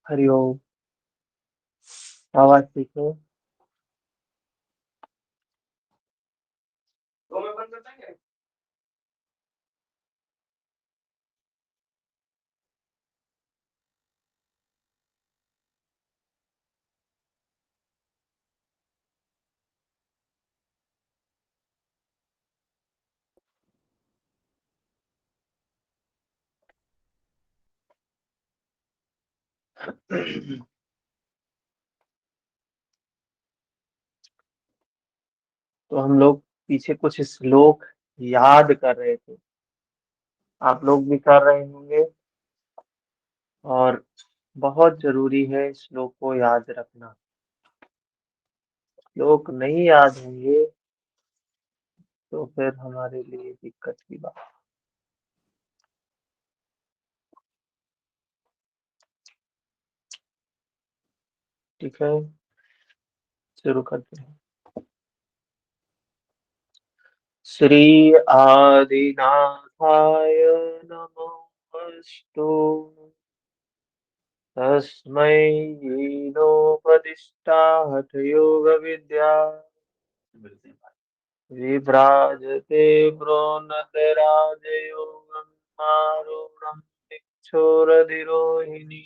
हरिओम। आवाज ठीक है। तो हम लोग पीछे कुछ श्लोक याद कर रहे थे। आप लोग भी कर रहे होंगे। और बहुत जरूरी है श्लोक को याद रखना। श्लोक नहीं याद होंगे तो फिर हमारे लिए दिक्कत की बात। ठीक है, शुरू करते हैं। श्री आदिनाथाय नमोस्तु। तस्मै येनोपदिष्टा हठयोगविद्या विभ्राजते प्रोन्नते राजयोगं मारुणं दिक्षोरधिरोहिणी।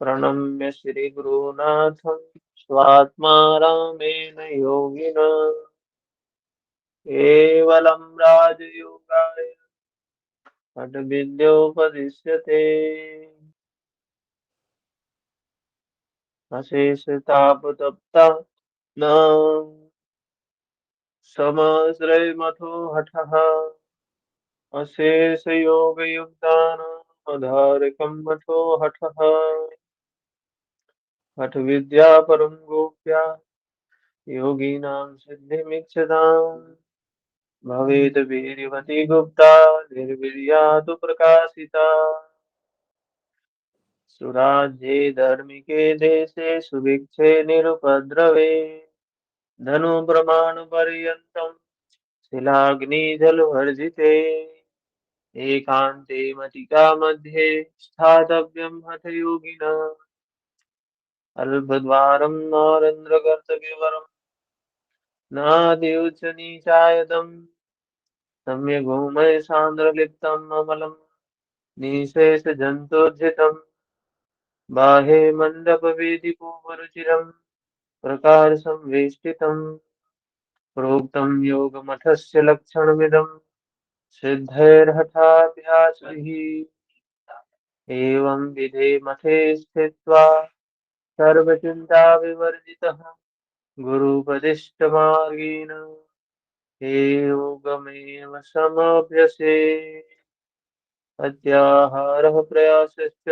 प्रणम्य श्रीगुरुनाथं स्वात्मा रामेण योगिना केवलं राजयोगाय खड्विद्योपदिश्यते। अशेषतापतप्ता न समाश्रयमथो हठः अशेषयोगयुक्तानामधारकं मठो हठः। हठविद्या परं गोप्या योगिनां सिद्धिमिच्छताम् भवेत् वीर्यवती गुप्ता निर्वीर्या तु प्रकाशिता। सुराज्ये धार्मिके देशे सुभिक्षे निरुपद्रवे धनु प्रमाण पर्यन्तं शिलाग्निजलवर्जिते एकान्ते मतिका मध्ये स्थातव्यं हठयोगिना। अल्पद्वारं नरेन्द्रकर्तव्यवरं नादिउच्च नीचायतम् सम्यग् भूमये सान्द्रलिप्तम् अमलं निःशेषजन्तोर्जितम् बाहे मण्डपवेदिकोपरुचिरं प्रकारसंवेष्टितम् प्रोक्तं योगमठस्य लक्षणमिदं सिद्धैर्हठाभ्यासैः। एवं विधे मठे स्थित्वा सर्वचिन्ताविवर्जितः गुरूपदिष्टमार्गेण योगमेव समभ्यसेत्। अत्याहारः प्रयासश्च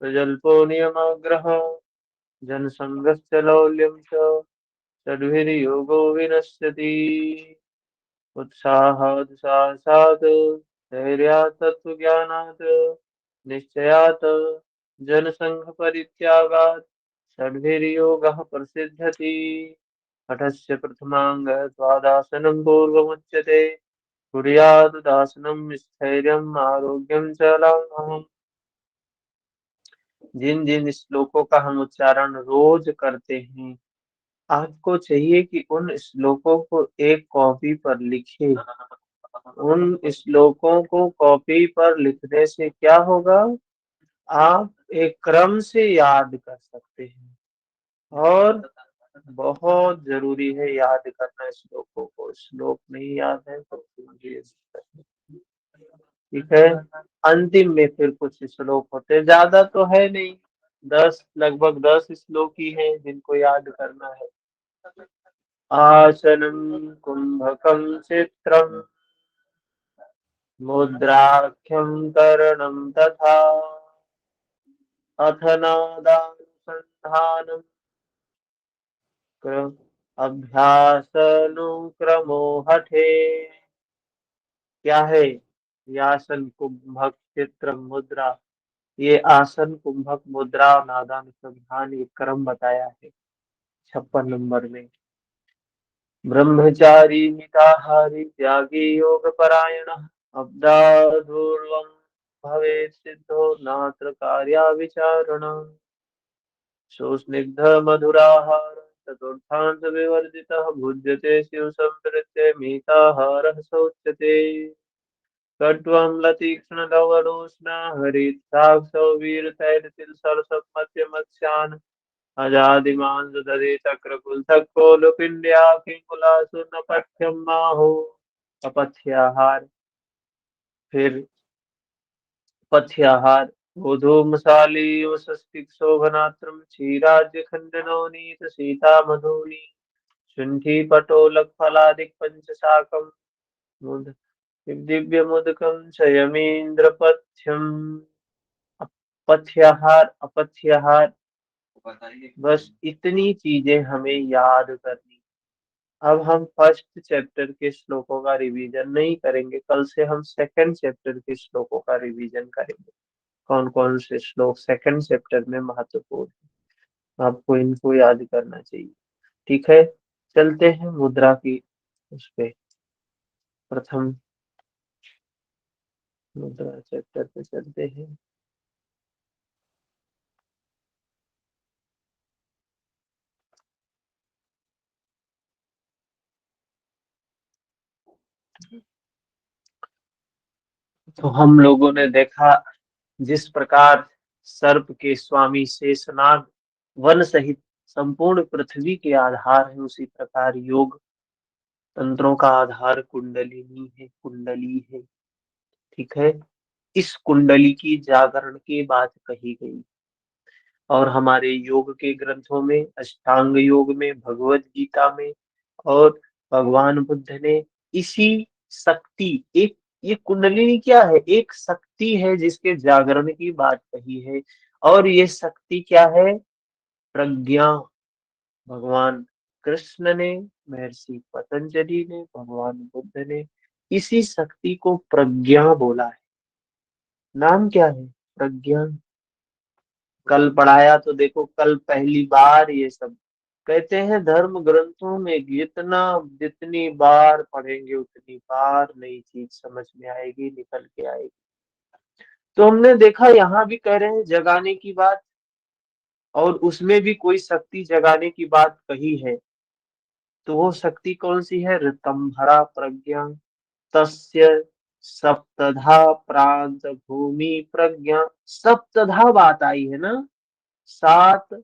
प्रजल्पो नियमाग्रहः जनसङ्गश्च लौल्यं च षड्भिर्योगो विनश्यति। उत्साहात् साहसात् धैर्यात् तत्त्वज्ञानात् निश्चयात् जनसङ्घपरित्यागात् षड्भिर्योगः प्रसिद्ध्यति। हठस्य प्रथमाङ्गः द्वादासनं पूर्वमुच्यते कुर्यात् दासनं स्थैर्यम् आरोग्यं च लाभम्। जिन जिन श्लोकों का हम उच्चारण रोज करते हैं, आपको चाहिए कि उन श्लोकों को एक कॉपी पर लिखें। उन श्लोकों को कॉपी पर लिखने से क्या होगा, आप एक क्रम से याद कर सकते हैं। और बहुत जरूरी है याद करना श्लोकों को। श्लोक नहीं याद है तो समझिए दिक्कत है। ठीक है। अंतिम में फिर कुछ श्लोक होते हैं, ज्यादा तो है नहीं, 10 लगभग 10 श्लोक ही हैं जिनको याद करना है। आसनं कुंभकं चित्रं मुद्राख्यं करणं तथा अथ नादानुसंधानं अभ्यासनुक्रमो हठे। क्या है ये आसन कुंभक चित्र मुद्रा? ये आसन कुंभक मुद्रा और नादानुसंधान ये क्रम बताया है 56 नंबर में। ब्रह्मचारी मिताहारी त्यागी योग परायण अब्दाधूर्वम् भवेत् सिद्धो नात्र कार्याविचारणा। सुस्निग्ध मधुराहार चतुर्थांश विवर्जितः भुज्यते शिवसंवृत्ते मिताहारः सोच्यते। कट्वं तीक्ष्ण लवणोष्ण हरिद्राक्षो वीरतैलतिलसरसम्मध्यमत्स्यान् अजादिमांस दधे चक्रकुलथक्को लुपिण्ड्या किंकुलासु न पथ्यम माहो। अपथ्याहार। फिर पथ्याहार गोधूमसाली शोभनात्रम क्षीराज्य खंडनोनीत सीता मधुनी शुंठी पटोलक फलादिक पंचशाकम मुद दिव्य मुदकम शयमीन्द्रपथ्यम। अपथ्याहार अपथ्याहार। बस इतनी चीजें हमें याद करनी। अब हम फर्स्ट चैप्टर के श्लोकों का रिवीजन नहीं करेंगे, कल से हम सेकंड चैप्टर के श्लोकों का रिवीजन करेंगे। कौन कौन से श्लोक सेकंड चैप्टर में महत्वपूर्ण है, आपको इनको याद करना चाहिए। ठीक है, चलते हैं मुद्रा की उस पे, प्रथम मुद्रा चैप्टर पे चलते हैं। तो हम लोगों ने देखा जिस प्रकार सर्प के स्वामी शेषनाग वन सहित संपूर्ण पृथ्वी के आधार है, उसी प्रकार योग तंत्रों का आधार कुंडलिनी है, कुंडली है। ठीक है, इस कुंडली की जागरण की बात कही गई और हमारे योग के ग्रंथों में, अष्टांग योग में, भगवत गीता में और भगवान बुद्ध ने इसी शक्ति, एक ये कुंडलिनी क्या है, एक शक्ति है जिसके जागरण की बात कही है। और ये शक्ति क्या है, प्रज्ञा। भगवान कृष्ण ने, महर्षि पतंजलि ने, भगवान बुद्ध ने इसी शक्ति को प्रज्ञा बोला है। नाम क्या है, प्रज्ञा। कल पढ़ाया तो देखो, कल पहली बार ये सब कहते हैं धर्म ग्रंथों में, जितना जितनी बार पढ़ेंगे उतनी बार नई चीज समझ में आएगी, निकल के आएगी। तो हमने देखा यहाँ भी कह रहे हैं जगाने की बात, और उसमें भी कोई शक्ति जगाने की बात कही है। तो वो शक्ति कौन सी है, ऋतंभरा प्रज्ञा। तस्य सप्तधा प्रांत भूमि प्रज्ञा। सप्तधा बात आई है ना, सात,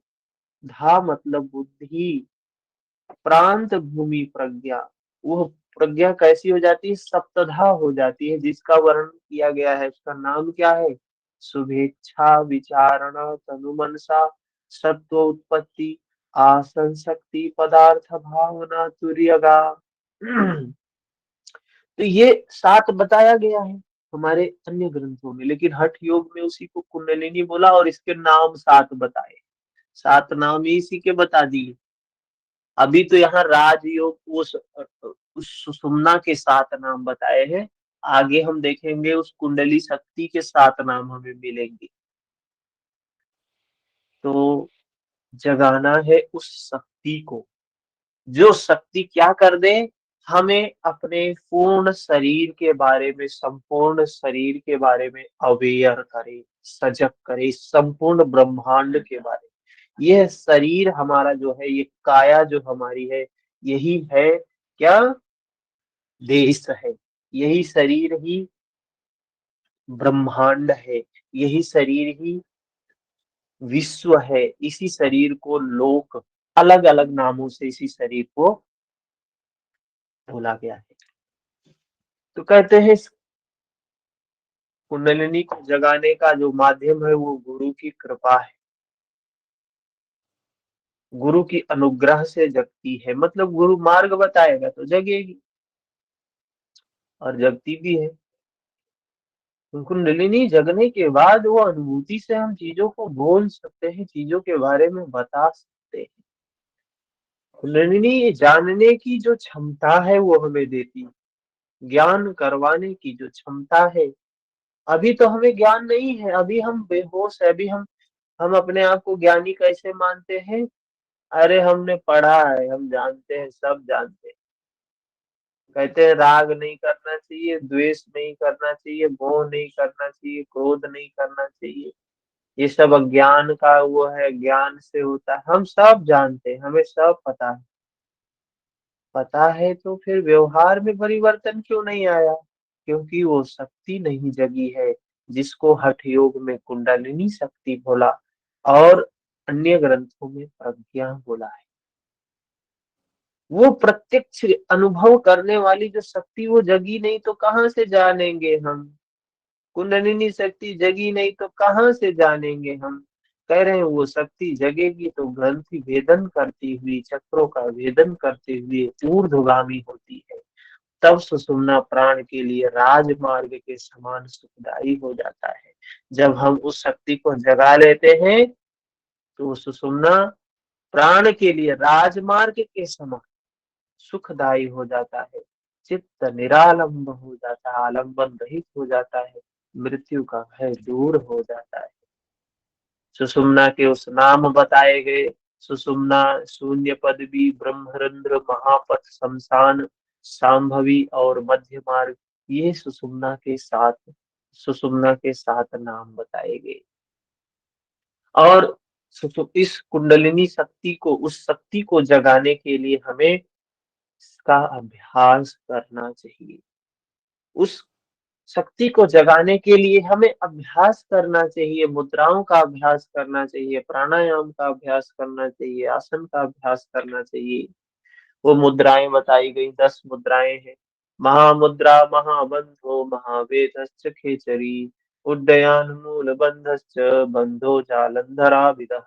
धा मतलब बुद्धि, प्रांत भूमि प्रज्ञा। वो प्रज्ञा कैसी हो जाती है, सप्तधा हो जाती है, जिसका वर्णन किया गया है। उसका नाम क्या है, शुभेच्छा विचारणा तनुमनसा सत्व उत्पत्ति आसन शक्ति पदार्थ भावना तुर्यगा। तो ये सात बताया गया है हमारे अन्य ग्रंथों में, लेकिन हठ योग में उसी को कुंडलिनी बोला और इसके नाम सात बताए। सात नाम ही इसी के बता दिए। अभी तो यहाँ राजयोग उस सुषुम्ना के सात नाम बताए हैं। आगे हम देखेंगे उस कुंडली शक्ति के सात नाम हमें मिलेंगे। तो जगाना है उस शक्ति को, जो शक्ति क्या कर दे, हमें अपने पूर्ण शरीर के बारे में, संपूर्ण शरीर के बारे में अवेयर करे, सजग करे, संपूर्ण ब्रह्मांड के बारे में। यह शरीर हमारा जो है, ये काया जो हमारी है, यही है क्या, देश है। यही शरीर ही ब्रह्मांड है, यही शरीर ही विश्व है। इसी शरीर को लोक, अलग अलग नामों से इसी शरीर को बोला गया है। तो कहते हैं इस कुंडलिनी को जगाने का जो माध्यम है वो गुरु की कृपा है, गुरु की अनुग्रह से जगती है। मतलब गुरु मार्ग बताएगा तो जगेगी, और जगती भी है। तो कुंडलिनी जगने के बाद वो अनुभूति से हम चीजों को बोल सकते हैं, चीजों के बारे में बता सकते हैं। कुंडलिनी ये जानने की जो क्षमता है वो हमें देती है, ज्ञान करवाने की जो क्षमता है। अभी तो हमें ज्ञान नहीं है, अभी हम बेहोश है। अभी हम अपने आप को ज्ञानी कैसे मानते हैं, अरे हमने पढ़ा है, हम जानते हैं, सब जानते हैं। कहते हैं राग नहीं करना चाहिए, द्वेष नहीं करना चाहिए, मोह नहीं करना चाहिए, क्रोध नहीं करना चाहिए। ये सब अज्ञान का वो है, ज्ञान से होता है। हम सब जानते हैं, हमें सब पता है। पता है तो फिर व्यवहार में परिवर्तन क्यों नहीं आया? क्योंकि वो शक्ति नहीं जगी है, जिसको हठ योग में कुंडलिनी शक्ति बोला और अन्य ग्रंथों में प्रज्ञा बोला है। वो प्रत्यक्ष अनुभव करने वाली जो शक्ति वो जगी नहीं तो कहाँ से जानेंगे हम? कुंडलिनी शक्ति जगी नहीं तो कहाँ से जानेंगे हम? कह रहे हैं वो शक्ति जगेगी तो ग्रंथि भेदन करती हुई, चक्रों का भेदन करते हुए ऊर्ध्वगामी होती है। तब सुषुम्ना प्राण के लिए राजमार्ग के समान सुखदायी हो जाता है। जब हम उस शक्ति को जगा लेते हैं तो सुषुम्ना प्राण के लिए राजमार्ग के समान सुखदायी हो जाता है। चित्त निरालंब हो जाता है, आलंबन रहित हो जाता है, मृत्यु का भय दूर हो जाता है। सुषुम्ना के उस नाम बताए गए, सुषुम्ना, शून्य पदवी, ब्रह्मरंध्र, महापथ, शमशान, शांभवी और मध्य मार्ग, ये सुषुम्ना के सात नाम बताए गए। और इस कुंडलिनी शक्ति को, उस शक्ति को जगाने के लिए हमें इसका अभ्यास करना चाहिए। उस शक्ति को जगाने के लिए हमें अभ्यास करना चाहिए, मुद्राओं का अभ्यास करना चाहिए, प्राणायाम का अभ्यास करना चाहिए, आसन का अभ्यास करना चाहिए। वो मुद्राएं बताई गई, 10 मुद्राएं हैं। महामुद्रा महाबंधो महावेदश्च खेचरी, उड्डयन मूल बंधश्च बंधो जालंधरा विदः,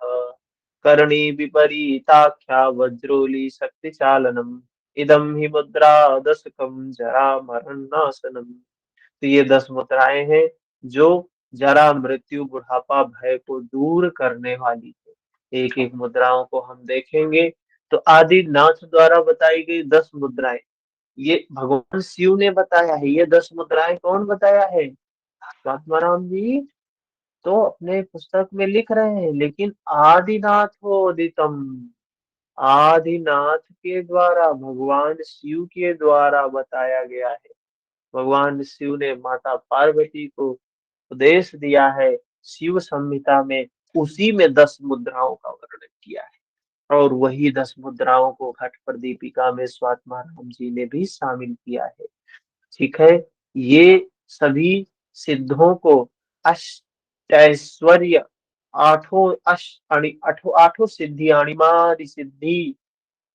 करणी विपरीताख्या वज्रोली शक्ति चालनम, इदम ही मुद्रा दशकम जरा मरण नाशनम। तो ये 10 मुद्राएं हैं जो जरा, मृत्यु, बुढ़ापा, भय को दूर करने वाली है। एक एक मुद्राओं को हम देखेंगे तो आदिनाथ द्वारा बताई गई 10 मुद्राएं, ये भगवान शिव ने बताया है। ये 10 मुद्राएं कौन बताया है? महात्मा राम जी तो अपने पुस्तक में लिख रहे हैं, लेकिन आदिनाथ हो उदितम, आदिनाथ के द्वारा, भगवान शिव के द्वारा बताया गया है। भगवान शिव ने माता पार्वती को उपदेश दिया है शिव संहिता में, उसी में 10 मुद्राओं का वर्णन किया है। और वही 10 मुद्राओं को घट प्रदीपिका में स्वात्मा राम जी ने भी शामिल किया है। ठीक है। ये सभी सिद्धों को अष्टैश्वर्य, आठों आठों सिद्धि, अणिमादि सिद्धि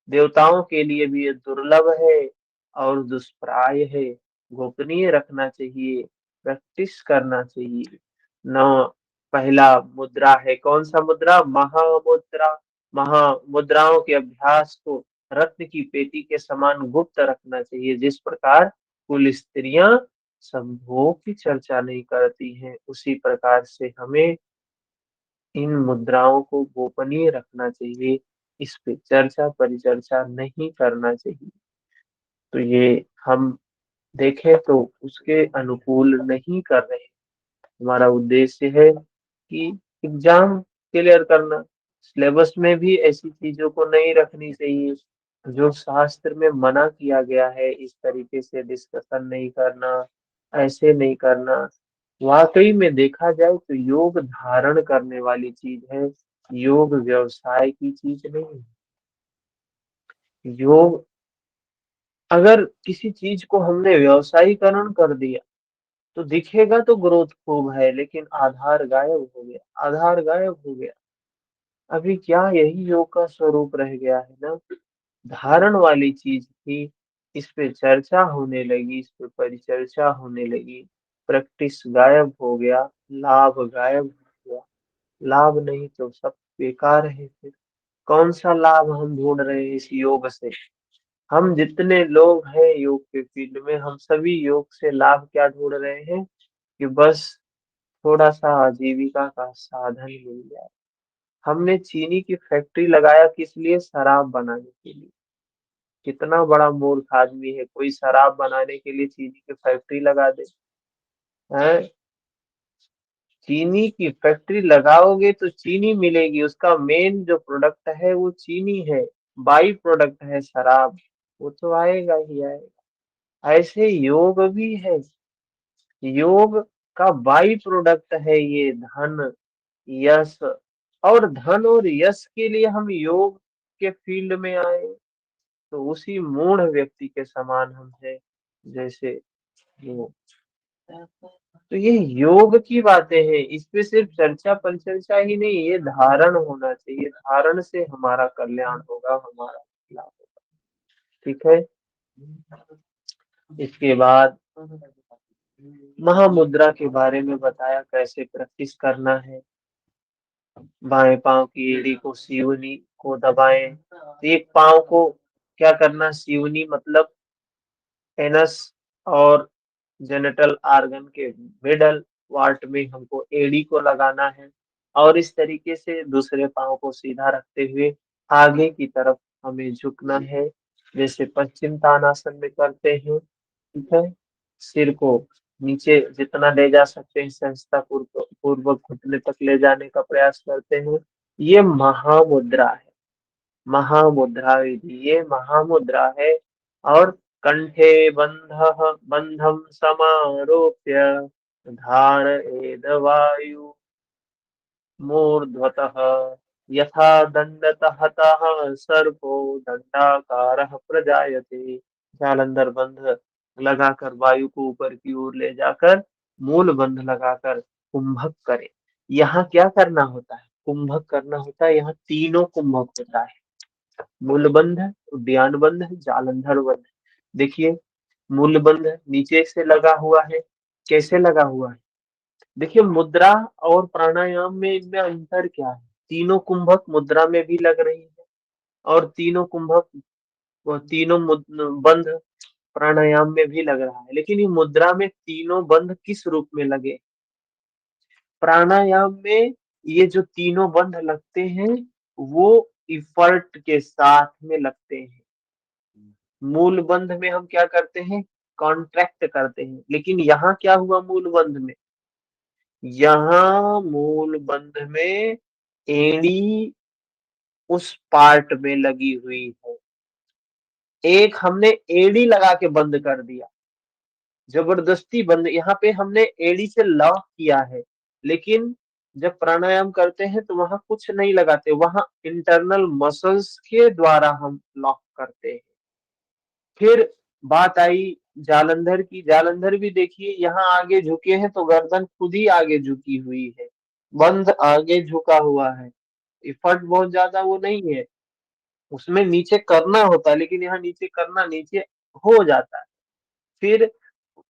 देवताओं के लिए भी ये दुर्लभ है और दुष्प्राय है। गोपनीय रखना चाहिए, प्रैक्टिस करना चाहिए। न पहला मुद्रा है, कौन सा मुद्रा? महामुद्रा। महामुद्राओं के अभ्यास को रत्न की पेटी के समान गुप्त रखना चाहिए। जिस प्रकार कुल स्त्रियां संभोग की चर्चा नहीं करती हैं, उसी प्रकार से हमें इन मुद्राओं को गोपनीय रखना चाहिए। इस पे चर्चा परिचर्चा नहीं करना चाहिए। तो ये हम देखें तो उसके अनुकूल नहीं कर रहे हैं। हमारा उद्देश्य है कि एग्जाम क्लियर करना। सिलेबस में भी ऐसी चीजों को नहीं रखनी चाहिए। जो शास्त्र में मना किया गया है, इस तरीके से डिस्कशन नहीं करना, ऐसे नहीं करना, वाकई में देखा जाए तो योग धारण करने वाली चीज है। योग व्यवसाय की चीज नहीं है। योग, अगर किसी चीज को हमने व्यवसायीकरण कर दिया तो दिखेगा तो ग्रोथ खूब है, लेकिन आधार गायब हो गया, आधार गायब हो गया। अभी क्या यही योग का स्वरूप रह गया है ना? धारण वाली चीज थी, इस पे चर्चा होने लगी, इस पे परिचर्चा होने लगी, प्रैक्टिस गायब हो गया, लाभ गायब हो गया। लाभ नहीं तो सब बेकार है फिर। कौन सा लाभ हम ढूंढ रहे हैं इस योग से? हम जितने लोग हैं योग के फील्ड में, हम सभी योग से लाभ क्या ढूंढ रहे हैं? कि बस थोड़ा सा आजीविका का साधन मिल जाए। हमने चीनी की फैक्ट्री लगाया किस लिए? शराब बनाने के लिए। कितना बड़ा मूर्ख आदमी है, कोई शराब बनाने के लिए चीनी की फैक्ट्री लगा दे? है? चीनी की फैक्ट्री लगाओगे तो चीनी मिलेगी, उसका मेन जो प्रोडक्ट है वो चीनी है, बाई प्रोडक्ट है शराब, वो तो आएगा ही आएगा। ऐसे योग भी है। योग का बाई प्रोडक्ट है ये धन, यश। और धन और यश के लिए हम योग के फील्ड में आए, तो उसी मूढ़ व्यक्ति के समान हम है, जैसे वो। तो ये योग की बातें हैं, इस पे सिर्फ चर्चा परिचर्चा ही नहीं, ये धारण होना चाहिए। धारण से हमारा कल्याण होगा, हमारा लाभ होगा। ठीक है। इसके बाद महामुद्रा के बारे में बताया, कैसे प्रैक्टिस करना है। बाएं पांव की एड़ी को सिवनी को दबाएं। तो एक पांव को क्या करना, सिवनी मतलब एनस और जेनिटल ऑर्गन के मिडल वार्ट में हमको एड़ी को लगाना है, और इस तरीके से दूसरे पांव को सीधा रखते हुए आगे की तरफ हमें झुकना है, जैसे पश्चिम तानासन में करते हैं। ठीक है। सिर को नीचे जितना ले जा सकते हैं सहजता पूर्वक घुटने तक ले जाने का प्रयास करते हैं। ये महामुद्रा है। महामुद्रा विधि, ये महामुद्रा है। और कंठे बंधम समारोप्य धारयेद वायु मूर्ध्वतः यथा दंडतः हतः सर्पो दंडाकारः प्रजायते। जालंधर बंध लगाकर वायु को ऊपर की ओर ले जाकर मूल बंध लगाकर कुंभक करे। यहाँ क्या करना होता है, कुंभक करना होता है। यहाँ तीनों कुंभक होता है, मूल बंध, उद्यान बंध, जालंधर बंध। देखिए, मूल बंध नीचे से लगा हुआ है। कैसे लगा हुआ है, देखिए मुद्रा और प्राणायाम में इनमें अंतर क्या है। तीनों कुंभक मुद्रा में भी लग रही है, और तीनों कुंभक वो तीनों बंध प्राणायाम में भी लग रहा है। लेकिन ये मुद्रा में तीनों बंध किस रूप में लगे, प्राणायाम में ये जो तीनों बंध लगते हैं वो इफर्ट के साथ में लगते हैं। मूल बंध में हम क्या करते हैं, कॉन्ट्रैक्ट करते हैं। लेकिन यहाँ क्या हुआ, मूल बंध में, यहाँ मूल बंध में एड़ी उस पार्ट में लगी हुई है। एक हमने एड़ी लगा के बंद कर दिया, जबरदस्ती बंद। यहाँ पे हमने एड़ी से लॉक किया है, लेकिन जब प्राणायाम करते हैं तो वहां कुछ नहीं लगाते, वहां इंटरनल मसल्स के द्वारा हम लॉक करते हैं। फिर बात आई जालंधर की। जालंधर भी देखिए, यहाँ आगे झुके हैं तो गर्दन खुद ही आगे झुकी हुई है, बंद आगे झुका हुआ है। इफर्ट बहुत ज्यादा वो नहीं है, उसमें नीचे करना होता है, लेकिन यहाँ नीचे करना, नीचे हो जाता है। फिर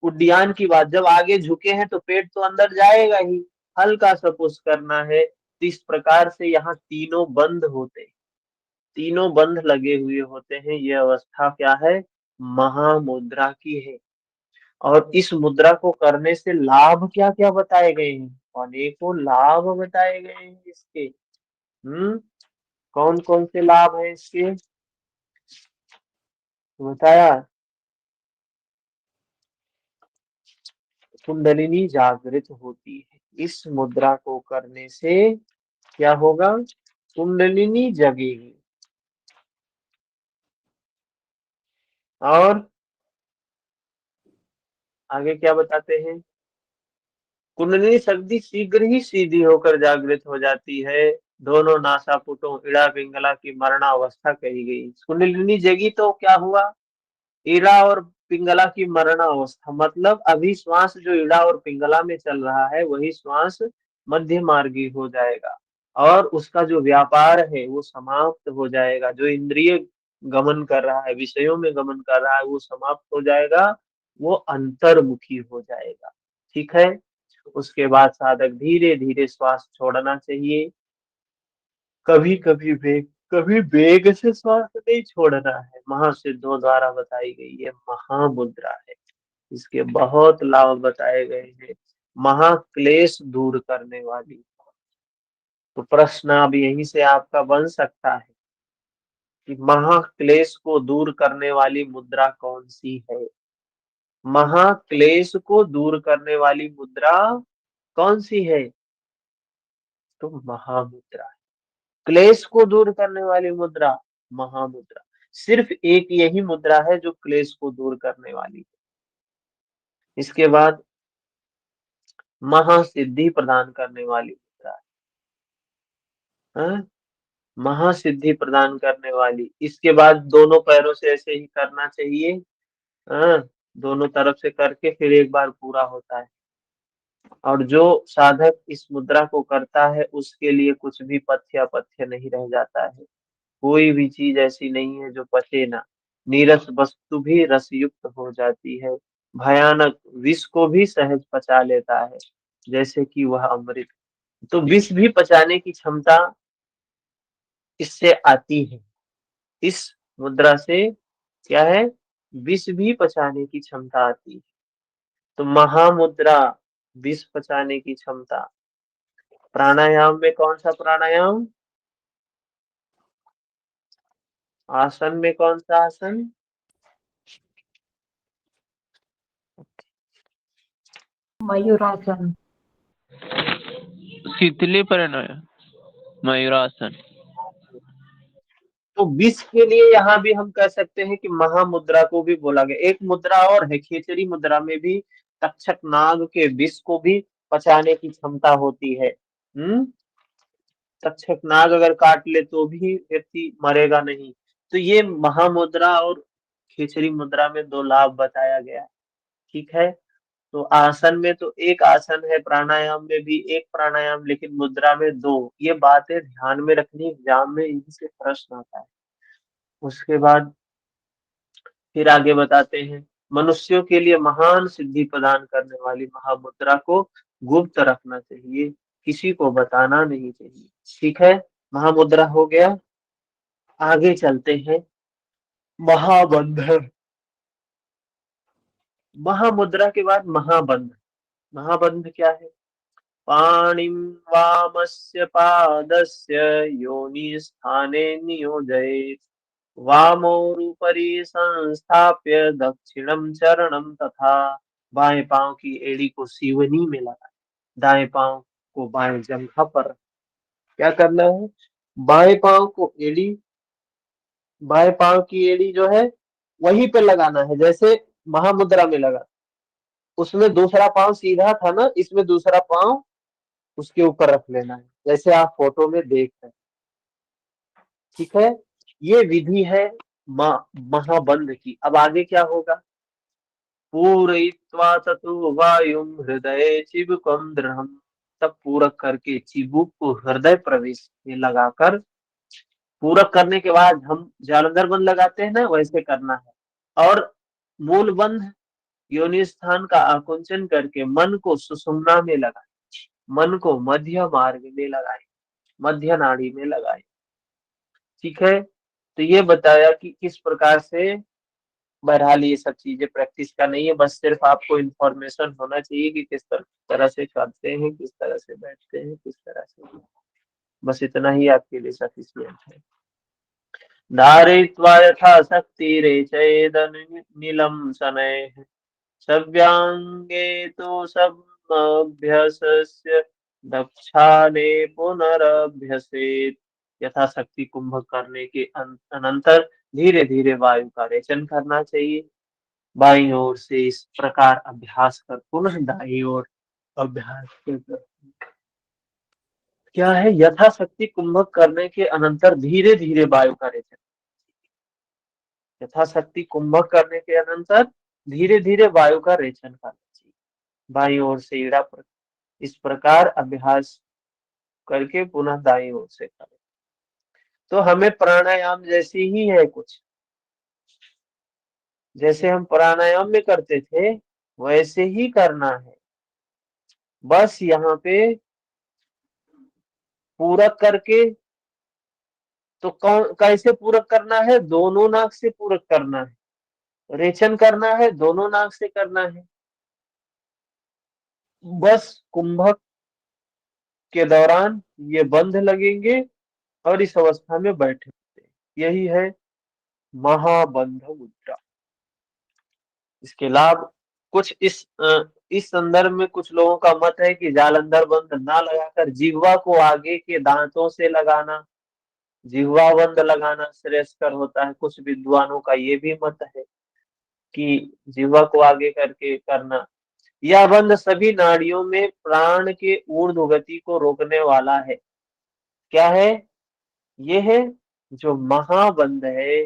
उड्डयन की बात, जब आगे झुके हैं तो पेट तो अंदर जाएगा ही, हल्का सा पुश करना है। तो इस प्रकार से यहाँ तीनों बंद होते हैं, तीनों बंध लगे हुए होते हैं। ये अवस्था क्या है, महामुद्रा की है। और इस मुद्रा को करने से लाभ क्या क्या बताए गए हैं, अनेकों लाभ बताए गए हैं इसके। कौन कौन से लाभ हैं इसके, तो बताया। कुंडलिनी जागृत होती है, इस मुद्रा को करने से क्या होगा, कुंडलिनी जगेगी। और आगे क्या बताते हैं, कुंडलिनी शक्ति शीघ्र ही सीधी होकर जागृत हो जाती है। दोनों नासापुटों इड़ा पिंगला की मरणावस्था कही गई। कुंडलिनी जगी तो क्या हुआ, इड़ा और पिंगला की मरणावस्था, मतलब अभी श्वास जो इड़ा और पिंगला में चल रहा है वही श्वास मध्य मार्गी हो जाएगा, और उसका जो व्यापार है वो समाप्त हो जाएगा। जो इंद्रिय गमन कर रहा है, विषयों में गमन कर रहा है, वो समाप्त हो जाएगा, वो अंतर्मुखी हो जाएगा। ठीक है। उसके बाद साधक धीरे धीरे श्वास छोड़ना चाहिए। कभी कभी वेग, कभी वेग से श्वास नहीं छोड़ना है। महासिद्धों द्वारा बताई गई ये महामुद्रा है, इसके बहुत लाभ बताए गए हैं। महाक्लेश दूर करने वाली। तो प्रश्न अब यहीं से आपका बन सकता है कि महाक्लेश को दूर करने वाली मुद्रा कौन सी है। महाक्लेश को दूर करने वाली मुद्रा कौन सी है, तो महामुद्रा। क्लेश को दूर करने वाली मुद्रा, महामुद्रा। सिर्फ एक यही मुद्रा है जो क्लेश को दूर करने वाली है। इसके बाद महासिद्धि प्रदान करने वाली मुद्रा है, महासिद्धि प्रदान करने वाली। इसके बाद दोनों पैरों से ऐसे ही करना चाहिए, हाँ, दोनों तरफ से करके फिर एक बार पूरा होता है। और जो साधक इस मुद्रा को करता है उसके लिए कुछ भी पथ्य अपथ्य नहीं रह जाता है। कोई भी चीज ऐसी नहीं है जो पचे ना। नीरस वस्तु भी रसयुक्त हो जाती है। भयानक विष को भी सहज पचा लेता है, जैसे कि वह अमृत। तो विष भी पचाने की क्षमता इससे आती है। इस मुद्रा से क्या है, विष भी पचाने की क्षमता आती है। तो महामुद्रा, विष पचाने की क्षमता। प्राणायाम में कौन सा प्राणायाम, आसन में कौन सा आसन, मयूरासन। शीतली परिणय मयूरासन। तो विष के लिए यहाँ भी हम कह सकते हैं कि महामुद्रा को भी बोला गया। एक मुद्रा और है, खेचरी मुद्रा में भी तक्षक नाग के विष को भी पचाने की क्षमता होती है। तक्षक नाग अगर काट ले तो भी व्यक्ति मरेगा नहीं। तो ये महामुद्रा और खेचरी मुद्रा में दो लाभ बताया गया है। ठीक है। तो आसन में तो एक आसन है, प्राणायाम में भी एक प्राणायाम, लेकिन मुद्रा में दो। ये बातें ध्यान में रखनी, एग्जाम में इनसे प्रश्न आता है। उसके बाद फिर आगे बताते हैं, मनुष्यों के लिए महान सिद्धि प्रदान करने वाली महामुद्रा को गुप्त रखना चाहिए, किसी को बताना नहीं चाहिए। ठीक है, महामुद्रा हो गया। आगे चलते हैं, महाबंधन। महामुद्रा के बाद महाबंध। महाबंध क्या है, पाणिं वामस्य पादस्य योनि स्थाने नियोजयेत्, वामोरुपरि संस्थाप्य दक्षिणम चरणम तथा। बाएं पांव की एड़ी को सीवनी में लगाए, दाएं पांव को बाएं जंघा पर। क्या करना है, बाएं पांव को एड़ी, बाएं पांव की एड़ी जो है वहीं पे लगाना है, जैसे महामुद्रा में लगा। उसमें दूसरा पांव सीधा था ना, इसमें दूसरा पांव उसके ऊपर रख लेना है, जैसे आप फोटो में देख रहे हैं। ठीक है, ये विधि है महाबंध की। अब आगे क्या होगा, पूरयित्वा ततो वायुम हृदय चिबुकम दृढ़म्। तब पूरक करके चिबुक को हृदय प्रवेश में लगाकर, पूरक करने के बाद हम जालंधर बंध लगाते हैं ना, वैसे करना है। और मूल बंध, योनि स्थान का आकुंचन करके मन को सुषुम्ना में लगाए, मन को मध्य मार्ग में लगाए, मध्य नाड़ी में लगाए। ठीक है, तो ये बताया कि किस प्रकार से। बहरहाल ये सब चीजें प्रैक्टिस का नहीं है, बस सिर्फ आपको इंफॉर्मेशन होना चाहिए कि किस तरह से करते हैं, किस तरह से बैठते हैं, किस तरह से। बस इतना ही आपके लिए सफिशिएंट है। धारयित्वा यथा शक्ति रेचयेद नीलम शनैः, सव्यांगे तो समभ्यस्य दक्षाने पुनरभ्यसेत। यथाशक्ति कुंभक करने के अनंतर धीरे धीरे वायु का रेचन करना चाहिए। बाईं ओर से इस प्रकार अभ्यास कर पुनः दाईं ओर अभ्यास कर। क्या है, यथाशक्ति कुंभक करने के अनंतर धीरे धीरे वायु का रेचन। यथाशक्ति कुंभक करने के अनंतर धीरे धीरे वायु का रेचन करना चाहिए, बाईं ओर से इड़ा पर। इस प्रकार अभ्यास करके पुनः दाईं ओर से करें। तो हमें प्राणायाम जैसी ही है कुछ, जैसे हम प्राणायाम में करते थे वैसे ही करना है। बस यहाँ पे पूरक करके, तो कौन कैसे पूरक करना है, दोनों नाक से पूरक करना है। रेचन करना है दोनों नाक से करना है। बस कुंभक के दौरान ये बंध लगेंगे और इस अवस्था में बैठे होते हैं। यही है महाबंध मुद्रा। इसके लाभ कुछ इस संदर्भ में कुछ लोगों का मत है कि जालंधर बंद ना लगाकर जिह्वा को आगे के दांतों से लगाना, जिह्वा बंद लगाना श्रेयस्कर होता है। कुछ विद्वानों का ये भी मत है कि जिह्वा को आगे करके करना। यह बंध सभी नाड़ियों में प्राण के ऊर्ध्व गति को रोकने वाला है। क्या है? ये है जो महाबंध है,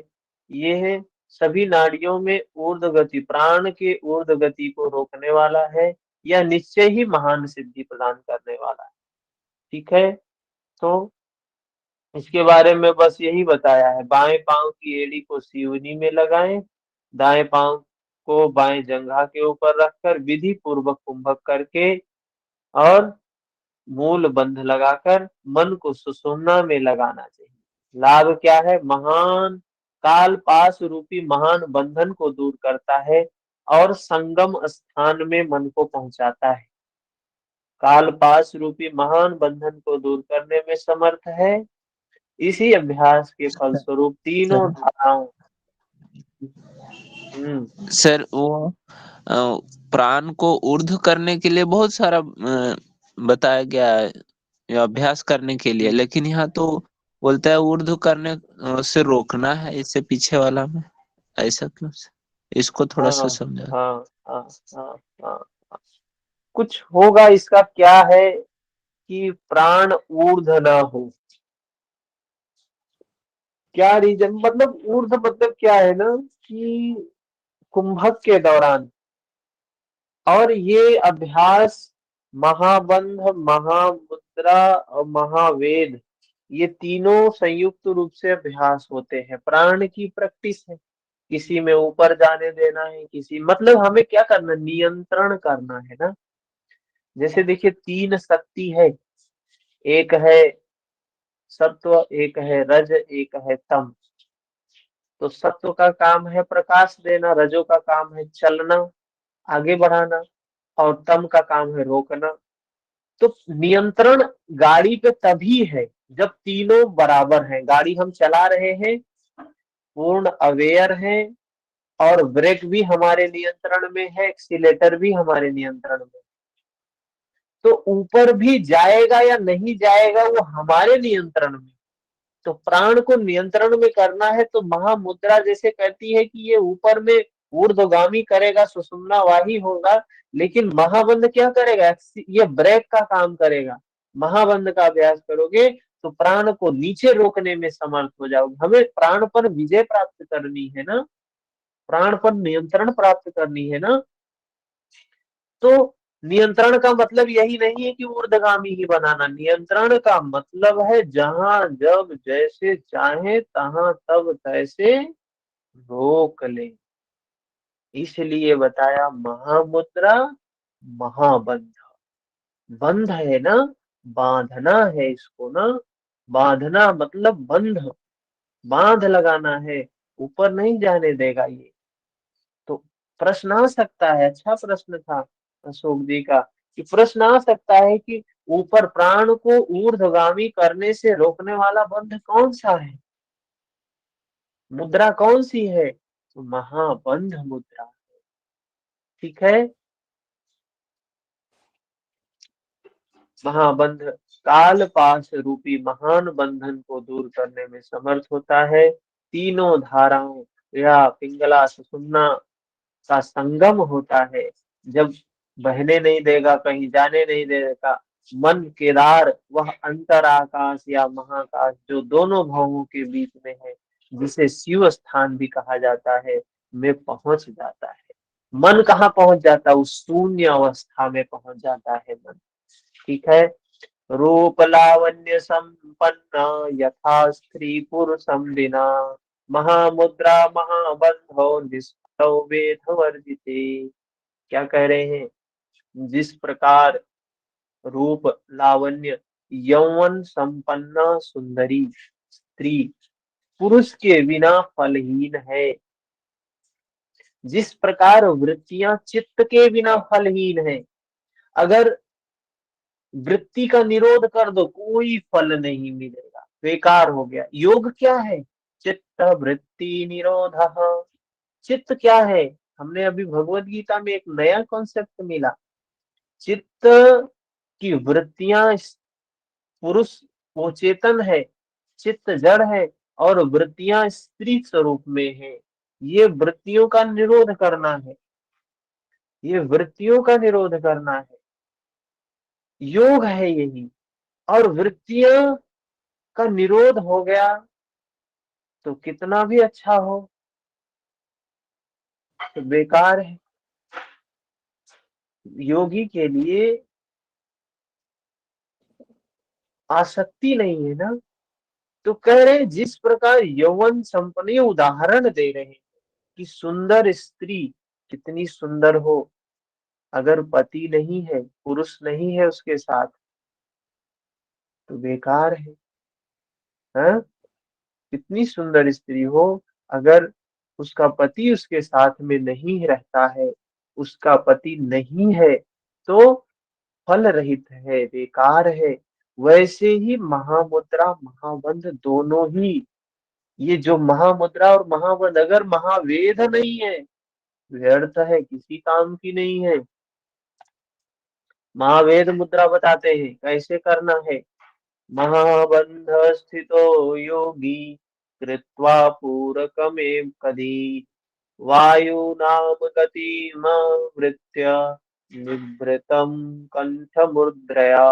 ये है सभी नाड़ियों में ऊर्ध्व गति, प्राण के ऊर्ध्व गति को रोकने वाला है। यह निश्चय ही महान सिद्धि प्रदान करने वाला है। ठीक है, तो इसके बारे में बस यही बताया है। बाएं पांव की एड़ी को सीवनी में लगाएं, दाएं पांव को बाएं जंघा के ऊपर रखकर विधि पूर्वक कुंभक करके और मूल बंध लगाकर मन को सुषुम्ना में लगाना चाहिए। लाभ क्या है? महान काल पास रूपी महान बंधन को दूर करता है और संगम स्थान में मन को पहुंचाता है। काल पास रूपी महान बंधन को दूर करने में समर्थ है। इसी अभ्यास के फलस्वरूप तीनों सर धाराओं। हम्म। सर वो अ, प्राण को ऊर्ध्व करने के लिए बहुत सारा बताया गया है, ये अभ्यास करने के लिए, हम्म। लेकिन यहाँ तो बोलता है ऊर्ध्व करने से रोकना है, इससे पीछे वाला में ऐसा क्यों? इसको थोड़ा हाँ सा समझा। हाँ हाँ हाँ हाँ। कुछ होगा इसका, क्या है कि प्राण ऊर्ध्व ना हो। क्या रीजन, मतलब ऊर्ध्व मतलब क्या है ना कि कुंभक के दौरान, और ये अभ्यास महाबंध, महामुद्रा और महावेद, ये तीनों संयुक्त रूप से अभ्यास होते हैं। प्राण की प्रैक्टिस है, किसी में ऊपर जाने देना है, किसी मतलब हमें क्या करना, नियंत्रण करना है ना। जैसे देखिए तीन शक्ति है, एक है सत्व, एक है रज, एक है तम। तो सत्व का काम है प्रकाश देना, रजो का काम है चलना, आगे बढ़ाना, और तम का काम है रोकना। तो नियंत्रण गाड़ी पे तभी है जब तीनों बराबर हैं। गाड़ी हम चला रहे हैं, पूर्ण अवेयर हैं, और ब्रेक भी हमारे नियंत्रण में है, एक्सीलेटर भी हमारे नियंत्रण में। तो ऊपर भी जाएगा या नहीं जाएगा वो हमारे नियंत्रण में। तो प्राण को नियंत्रण में करना है तो महामुद्रा जैसे कहती है कि ये ऊपर में ऊर्ध्वगामी करेगा, सुषुम्ना वाही होगा। लेकिन महाबंध क्या करेगा? ये ब्रेक का काम करेगा। महाबंध का अभ्यास करोगे तो प्राण को नीचे रोकने में समर्थ हो जाओगे। हमें प्राण पर विजय प्राप्त करनी है ना, प्राण पर नियंत्रण प्राप्त करनी है ना। तो नियंत्रण का मतलब यही नहीं है कि ऊर्ध्वगामी ही बनाना। नियंत्रण का मतलब है जहां जब जैसे चाहे तहां तब तैसे रोक ले। इसलिए बताया महामुद्रा, महाबंध। बंध है ना, बांधना है इसको ना। बांधना मतलब बंध, बांध लगाना है, ऊपर नहीं जाने देगा ये। तो प्रश्न आ सकता है, अच्छा प्रश्न था अशोक जी का, कि प्रश्न आ सकता है कि ऊपर प्राण को ऊर्ध्वगामी करने से रोकने वाला बंध कौन सा है, मुद्रा कौन सी है? तो महाबंध मुद्रा। ठीक है, महाबंध काल पाश रूपी महान बंधन को दूर करने में समर्थ होता है। तीनों धाराओं या पिंगला सुषुम्ना का संगम होता है। जब बहने नहीं देगा, कहीं जाने नहीं देगा, मन केदार, वह अंतर आकाश या महाकाश जो दोनों भावों के बीच में है, जिसे शिव स्थान भी कहा जाता है, में पहुंच जाता है। मन कहाँ पहुंच जाता है? उस शून्य अवस्था में पहुंच जाता है मन। ठीक है, रूप लावण्य संपन्ना यथा स्त्री पुरुषम विना, महामुद्रा महाबंधो निष्ठो वेद वर्जिते। क्या कह रहे हैं? जिस प्रकार रूप लावण्य यौवन संपन्ना सुंदरी स्त्री पुरुष के बिना फलहीन है, जिस प्रकार वृत्तियां चित्त के बिना फलहीन है। अगर वृत्ति का निरोध कर दो, कोई फल नहीं मिलेगा, बेकार हो गया। योग क्या है? चित्त वृत्ति निरोध। चित्त क्या है? हमने अभी भगवत गीता में एक नया कॉन्सेप्ट मिला। चित्त की वृत्तियां, पुरुष वो चेतन है, चित्त जड़ है, और वृत्तियां स्त्री स्वरूप में है। ये वृत्तियों का निरोध करना है। ये वृत्तियों का निरोध करना है, योग है यही। और वृत्तियां का निरोध हो गया तो कितना भी अच्छा हो तो बेकार है। योगी के लिए आसक्ति नहीं है ना। तो कह रहे हैं जिस प्रकार यौवन संपन्न, ये उदाहरण दे रहे हैं कि सुंदर स्त्री कितनी सुंदर हो, अगर पति नहीं है, पुरुष नहीं है उसके साथ, तो बेकार है। हाँ, कितनी सुंदर स्त्री हो, अगर उसका पति उसके साथ में नहीं रहता है, उसका पति नहीं है, तो फल रहित है, बेकार है। वैसे ही महामुद्रा महाबंध दोनों ही, ये जो महामुद्रा और महाबंध अगर महावेद नहीं है, व्यर्थ है, किसी काम की नहीं है। महावेद मुद्रा बताते हैं कैसे करना है। महाबंध स्थितो योगी कृत्वा पूरकमेव कदी वायुनाम गतिमवृत्य निभृतं कंठमुद्रया।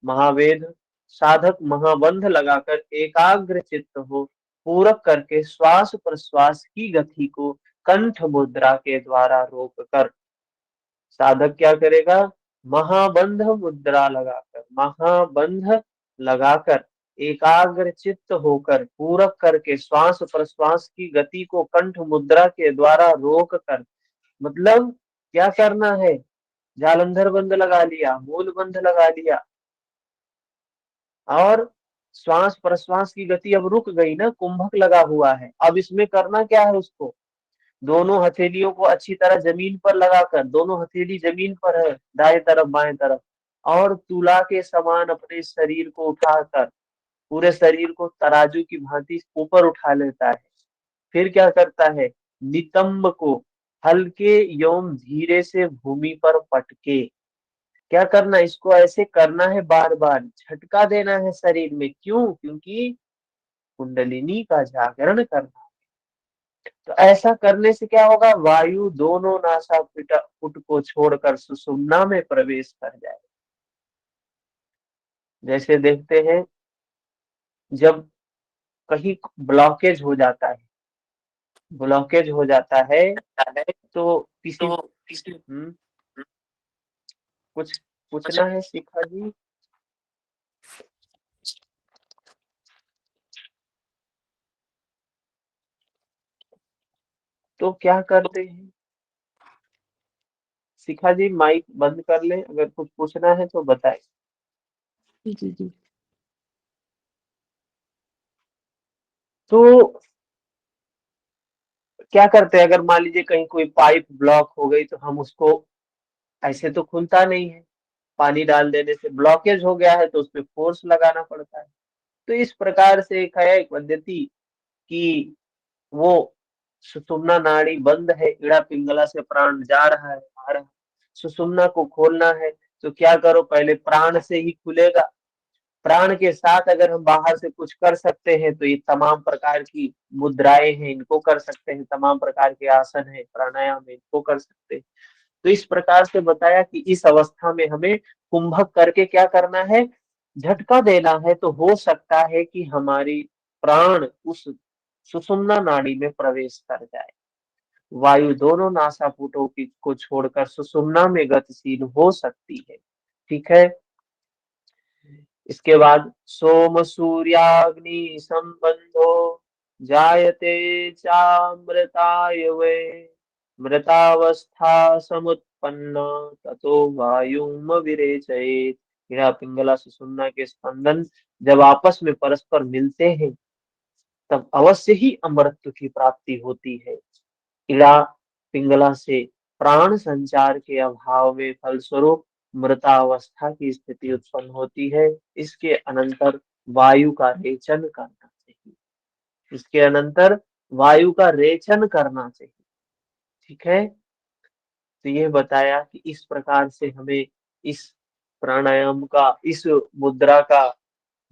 महावेद साधक महाबंध लगाकर एकाग्र चित्त हो, पूरक करके श्वास प्रश्वास की गति को कंठ मुद्रा के द्वारा रोक कर, साधक क्या करेगा, महाबंध मुद्रा लगाकर, महाबंध लगाकर एकाग्र चित्त होकर पूरक करके श्वास प्रश्वास की गति को कंठ मुद्रा के द्वारा रोक कर, मतलब क्या करना है, जालंधर बंध लगा लिया, मूल बंध लगा लिया, और श्वास प्रश्वास की गति अब रुक गई ना, कुंभक लगा हुआ है। अब इसमें करना क्या है, उसको दोनों हथेलियों को अच्छी तरह जमीन पर लगाकर, दोनों हथेली जमीन पर है, दाएं तरफ बाएं तरफ, और तुला के समान अपने शरीर को उठाकर पूरे शरीर को तराजू की भांति ऊपर उठा लेता है। फिर क्या करता है, नितंब को हल्के एवं धीरे से भूमि पर पटके, क्या करना, इसको ऐसे करना है, बार बार झटका देना है शरीर में। क्यों, क्योंकि कुंडलिनी का जागरण करना। तो ऐसा करने से क्या होगा, वायु दोनों नासापुट को छोड़कर सुषुम्ना में प्रवेश कर जाए। जैसे देखते हैं जब कहीं ब्लॉकेज हो जाता है, ब्लॉकेज हो जाता है तो किसी कुछ पूछना है शिखा जी। तो क्या करते हैं, शिखा जी माइक बंद कर ले, अगर कुछ पूछना है तो बताए। जी जी जी। तो क्या करते हैं, अगर मान लीजिए कहीं कोई पाइप ब्लॉक हो गई, तो हम उसको, ऐसे तो खुलता नहीं है, पानी डाल देने से ब्लॉकेज हो गया है तो उसपे फोर्स लगाना पड़ता है। तो इस प्रकार से एक है, एक पद्धति कि वो सुषुम्ना नाड़ी बंद है, इड़ा पिंगला से प्राण जा रहा है, आ रहा है, सुषुम्ना को खोलना है, तो क्या करो, पहले प्राण से ही खुलेगा। प्राण के साथ अगर हम बाहर से कुछ कर सकते हैं तो ये तमाम प्रकार की मुद्राएं हैं, इनको कर सकते हैं, तमाम प्रकार के आसन है, प्राणायाम है, इनको कर सकते हैं। तो इस प्रकार से बताया कि इस अवस्था में हमें कुंभक करके क्या करना है, झटका देना है, तो हो सकता है कि हमारी प्राण उस सुषुम्ना नाड़ी में प्रवेश कर जाए, वायु दोनों नासापुटों की को छोड़कर सुषुम्ना में गतिशील हो सकती है। ठीक है। इसके बाद सोम सूर्याग्नि संबंधो जायते चामृताय वे मृतावस्था समुत्पन्ना ततो वायुम विरेचयेत। इड़ा पिंगला सुषुम्ना के स्पंदन जब आपस में परस्पर मिलते हैं तब अवश्य ही अमृत की प्राप्ति होती है। इड़ा पिंगला से प्राण संचार के अभाव में फलस्वरूप मृतावस्था की स्थिति उत्पन्न होती है। इसके अनंतर वायु का रेचन करना चाहिए, इसके अनंतर वायु का रेचन करना चाहिए। ठीक है। तो ये बताया कि इस प्रकार से हमें इस प्राणायाम का, इस मुद्रा का,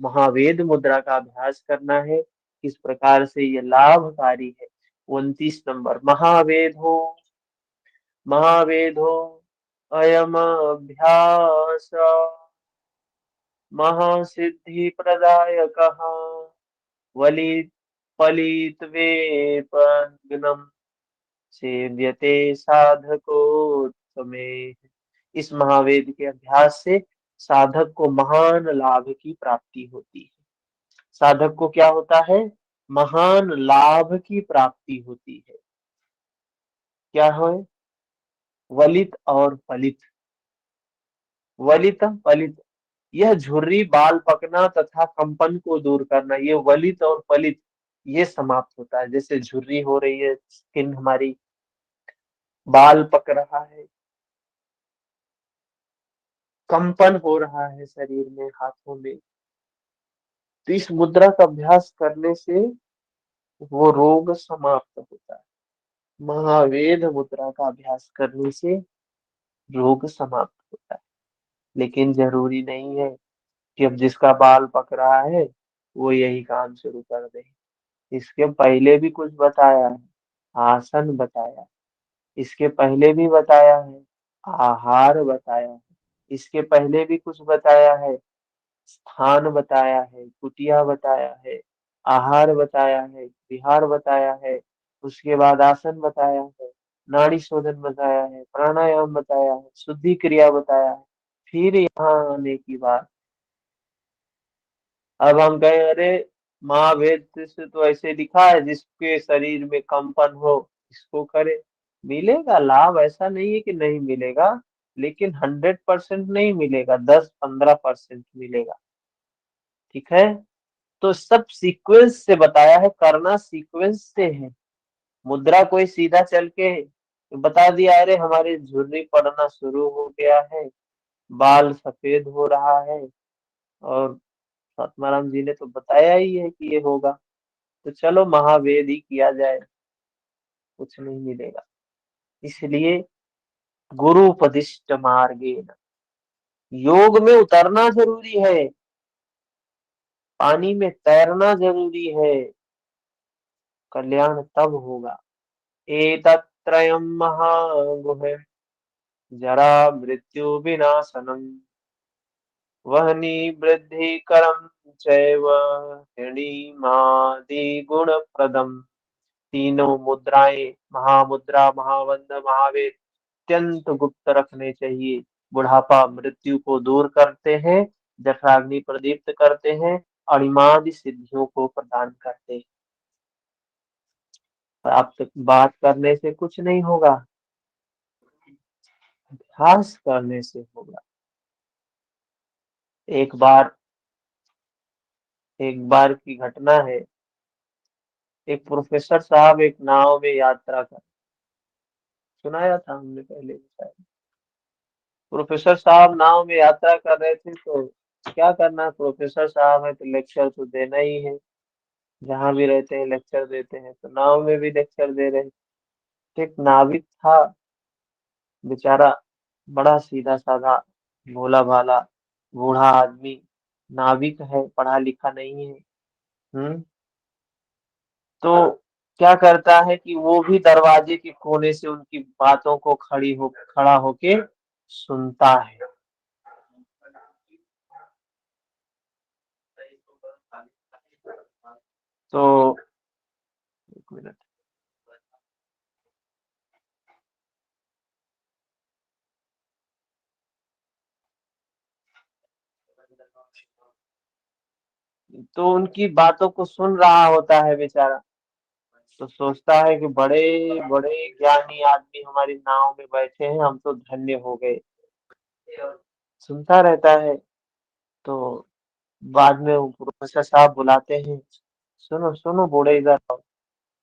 महावेद मुद्रा का अभ्यास करना है। किस प्रकार से ये लाभकारी है। 29 नंबर महावेद हो महावेदो अयम अभ्यास महासिद्धिप्रदायकः वलित फलितवेपनम् सेव्यते साधकोत्तमे। इस महावेद के अभ्यास से साधक को महान लाभ की प्राप्ति होती है। साधक को क्या होता है? महान लाभ की प्राप्ति होती है। क्या है? वलित और फलित। वलित फलित, यह झुर्री, बाल पकना तथा कंपन को दूर करना, ये वलित और फलित ये समाप्त होता है। जैसे झुर्री हो रही है, स्किन हमारी, बाल पक रहा है, कंपन हो रहा है शरीर में, हाथों में, तो इस मुद्रा का अभ्यास करने से वो रोग समाप्त होता है। महावेद मुद्रा का अभ्यास करने से रोग समाप्त होता है। लेकिन जरूरी नहीं है कि अब जिसका बाल पक रहा है वो यही काम शुरू कर दे। इसके पहले भी कुछ बताया है, आसन बताया, इसके पहले भी बताया है, आहार बताया है, इसके पहले भी कुछ बताया है, स्थान बताया है, कुटिया बताया है, आहार बताया है, विहार बताया है, उसके बाद आसन बताया है, नाड़ी शोधन बताया है, प्राणायाम बताया है, शुद्धि क्रिया बताया है। फिर यहाँ आने की बात, अब हम कहें अरे महावेद से तो ऐसे लिखा है जिसके शरीर में कंपन हो इसको करे, मिलेगा लाभ, ऐसा नहीं है कि नहीं मिलेगा, लेकिन 100% नहीं मिलेगा, 10-15% मिलेगा। ठीक है, तो सब सीक्वेंस से बताया है, करना सीक्वेंस से है। मुद्रा कोई सीधा चल के बता दिया अरे हमारी झुर्री पड़ना शुरू हो गया है, बाल सफेद हो रहा है, और आत्माराम जी ने तो बताया ही है कि ये होगा, तो चलो महावेद ही किया जाए, कुछ नहीं मिलेगा। इसलिए गुरु उपदिष्ट मार्गेण, योग में उतरना जरूरी है, पानी में तैरना जरूरी है, कल्याण तब होगा। एतत्त्रयम् महागुह्यम् जरा मृत्यु विनाशनम् वह्नि वृद्धि करम चैव हिणीमादि गुणप्रदम्। तीनों मुद्राएं, महामुद्रा, महावंद, महावेद, अत्यंत गुप्त रखने चाहिए। बुढ़ापा मृत्यु को दूर करते हैं, जठराग्नि प्रदीप्त करते हैं, अणिमादि सिद्धियों को प्रदान करते हैं। प्राप्त बात करने से कुछ नहीं होगा, अभ्यास करने से होगा। एक बार की घटना है, एक प्रोफेसर साहब एक नाव में यात्रा कर, सुनाया था हमने पहले भी शायद। प्रोफेसर साहब नाव में यात्रा कर रहे थे, तो क्या करना है, प्रोफेसर साहब है तो लेक्चर तो देना ही है, जहां भी रहते हैं लेक्चर देते हैं, तो नाव में भी लेक्चर दे रहे थे। एक नाविक था, बेचारा बड़ा सीधा साधा, भोला भाला, बूढ़ा आदमी, नाविक है, पढ़ा लिखा नहीं है। हम्म, तो क्या करता है कि वो भी दरवाजे के कोने से उनकी बातों को खड़ा होके सुनता है। तो एक मिनट, तो उनकी बातों को सुन रहा होता है बेचारा, तो सोचता है कि बड़े बड़े ज्ञानी आदमी हमारी नाव में बैठे हैं, हम तो धन्य हो गए। सुनता रहता है, तो बाद में वो प्रोफेसर साहब बुलाते हैं, सुनो सुनो बूढ़े इधर आओ।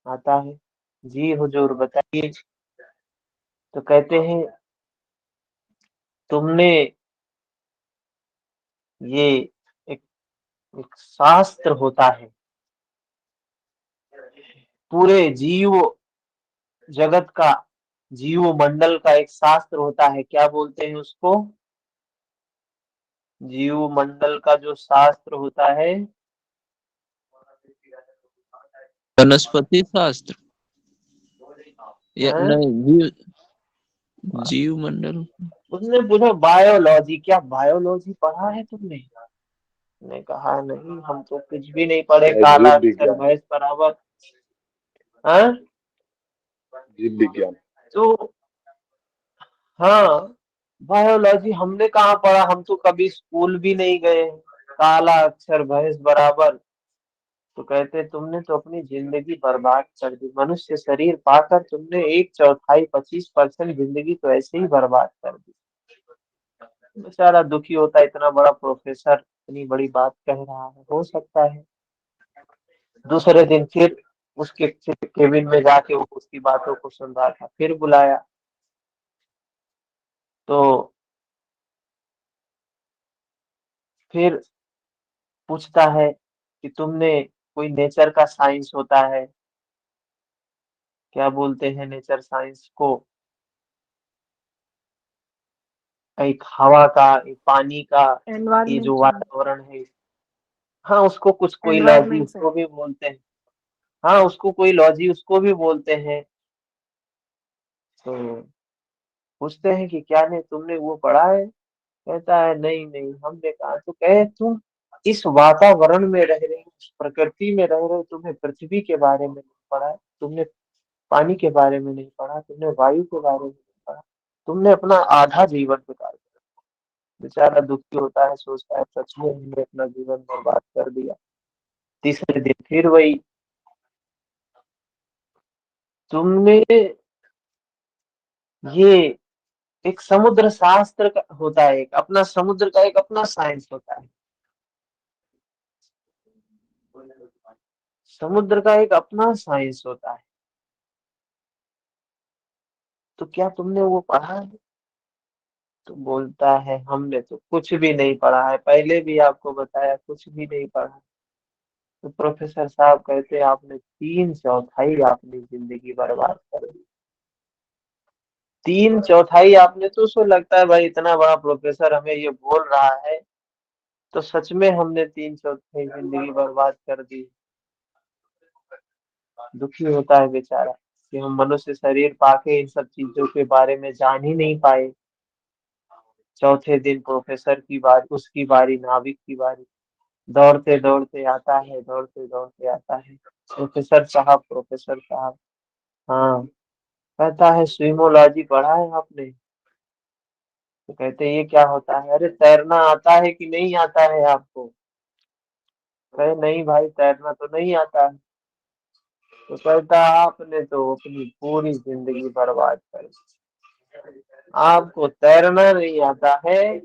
आता है, जी हुजूर बताइए। तो कहते हैं तुमने ये एक, एक शास्त्र होता है, पूरे जीव जगत का, जीव मंडल का एक शास्त्र होता है, क्या बोलते हैं उसको, जीव मंडल का जो शास्त्र होता है, वनस्पति शास्त्र या हैं? नहीं, जीव जीव मंडल। उसने पूछा बायोलॉजी, क्या बायोलॉजी पढ़ा है तुमने? ने कहा नहीं, हम तो कुछ भी नहीं पढ़े, काला जीव अक्षर विज्ञान। भैंस बराबर। हाँ जीव विज्ञान। तो हाँ, बायोलॉजी हमने कहाँ पढ़ा, हम तो कभी स्कूल भी नहीं गए। काला अक्षर भैंस बराबर। तो कहते तुमने तो अपनी जिंदगी बर्बाद कर दी, मनुष्य शरीर पाकर तुमने 1/4 25% जिंदगी तो ऐसे ही बर्बाद कर दी। बेचारा दुखी होता है, इतना बड़ा प्रोफेसर इतनी बड़ी बात कह रहा है, हो सकता है। दूसरे दिन फिर उसके केबिन में जाके वो उसकी बातों को सुन रहा था, फिर बुलाया तो फिर पूछता है कि तुमने कोई नेचर का साइंस होता है, क्या बोलते हैं नेचर साइंस को, एक हवा का, एक पानी का, ये जो एनवायरमेंट। वातावरण है, हाँ उसको कुछ कोई लॉजी एनवायरमेंट उसको भी बोलते हैं। हाँ उसको कोई लॉजी उसको भी बोलते हैं। तो पूछते हैं कि क्या नहीं तुमने वो पढ़ा है? कहता है नहीं नहीं, हमने कहा। तो कहे तुम इस वातावरण में रह रहे हो, इस प्रकृति में रह रहे हो, तुम्हें पृथ्वी के बारे में नहीं पढ़ा है, तुमने पानी के बारे में नहीं पढ़ा, तुमने वायु के बारे में नहीं पढ़ा, तुमने अपना आधा जीवन बिता दिया। बेचारा दुखी होता है, सोचता है सच में हमने अपना जीवन बर्बाद कर दिया। तीसरे दिन फिर वही, तुमने ये एक समुद्र शास्त्र का होता है, एक अपना समुद्र का एक अपना साइंस होता है, समुद्र का एक अपना साइंस होता है, तो क्या तुमने वो पढ़ा है? तो बोलता है हमने तो कुछ भी नहीं पढ़ा है, पहले भी आपको बताया कुछ भी नहीं पढ़ा। तो प्रोफेसर साहब कहते आपने 3/4 आपने जिंदगी बर्बाद कर दी। 3/4 आपने, तो उसको लगता है भाई इतना बड़ा प्रोफेसर हमें ये बोल रहा है, तो सच में हमने 3/4 जिंदगी बर्बाद कर दी। दुखी होता है बेचारा कि हम मनुष्य शरीर पाके इन सब चीजों के बारे में जान ही नहीं पाए। चौथे दिन प्रोफेसर की बारी, उसकी बारी, नाविक की बारी, दौड़ते दौड़ते आता है, दौड़ते दौड़ते आता है। प्रोफेसर साहब, प्रोफेसर साहब, हाँ। कहता है स्विमोलॉजी पढ़ा है आपने? तो कहते ये क्या होता है? अरे तैरना आता है कि नहीं आता है आपको? कहे नहीं भाई, तैरना तो नहीं आता है। तो कहता आपने तो अपनी पूरी जिंदगी बर्बाद कर दी, आपको तैरना नहीं आता है,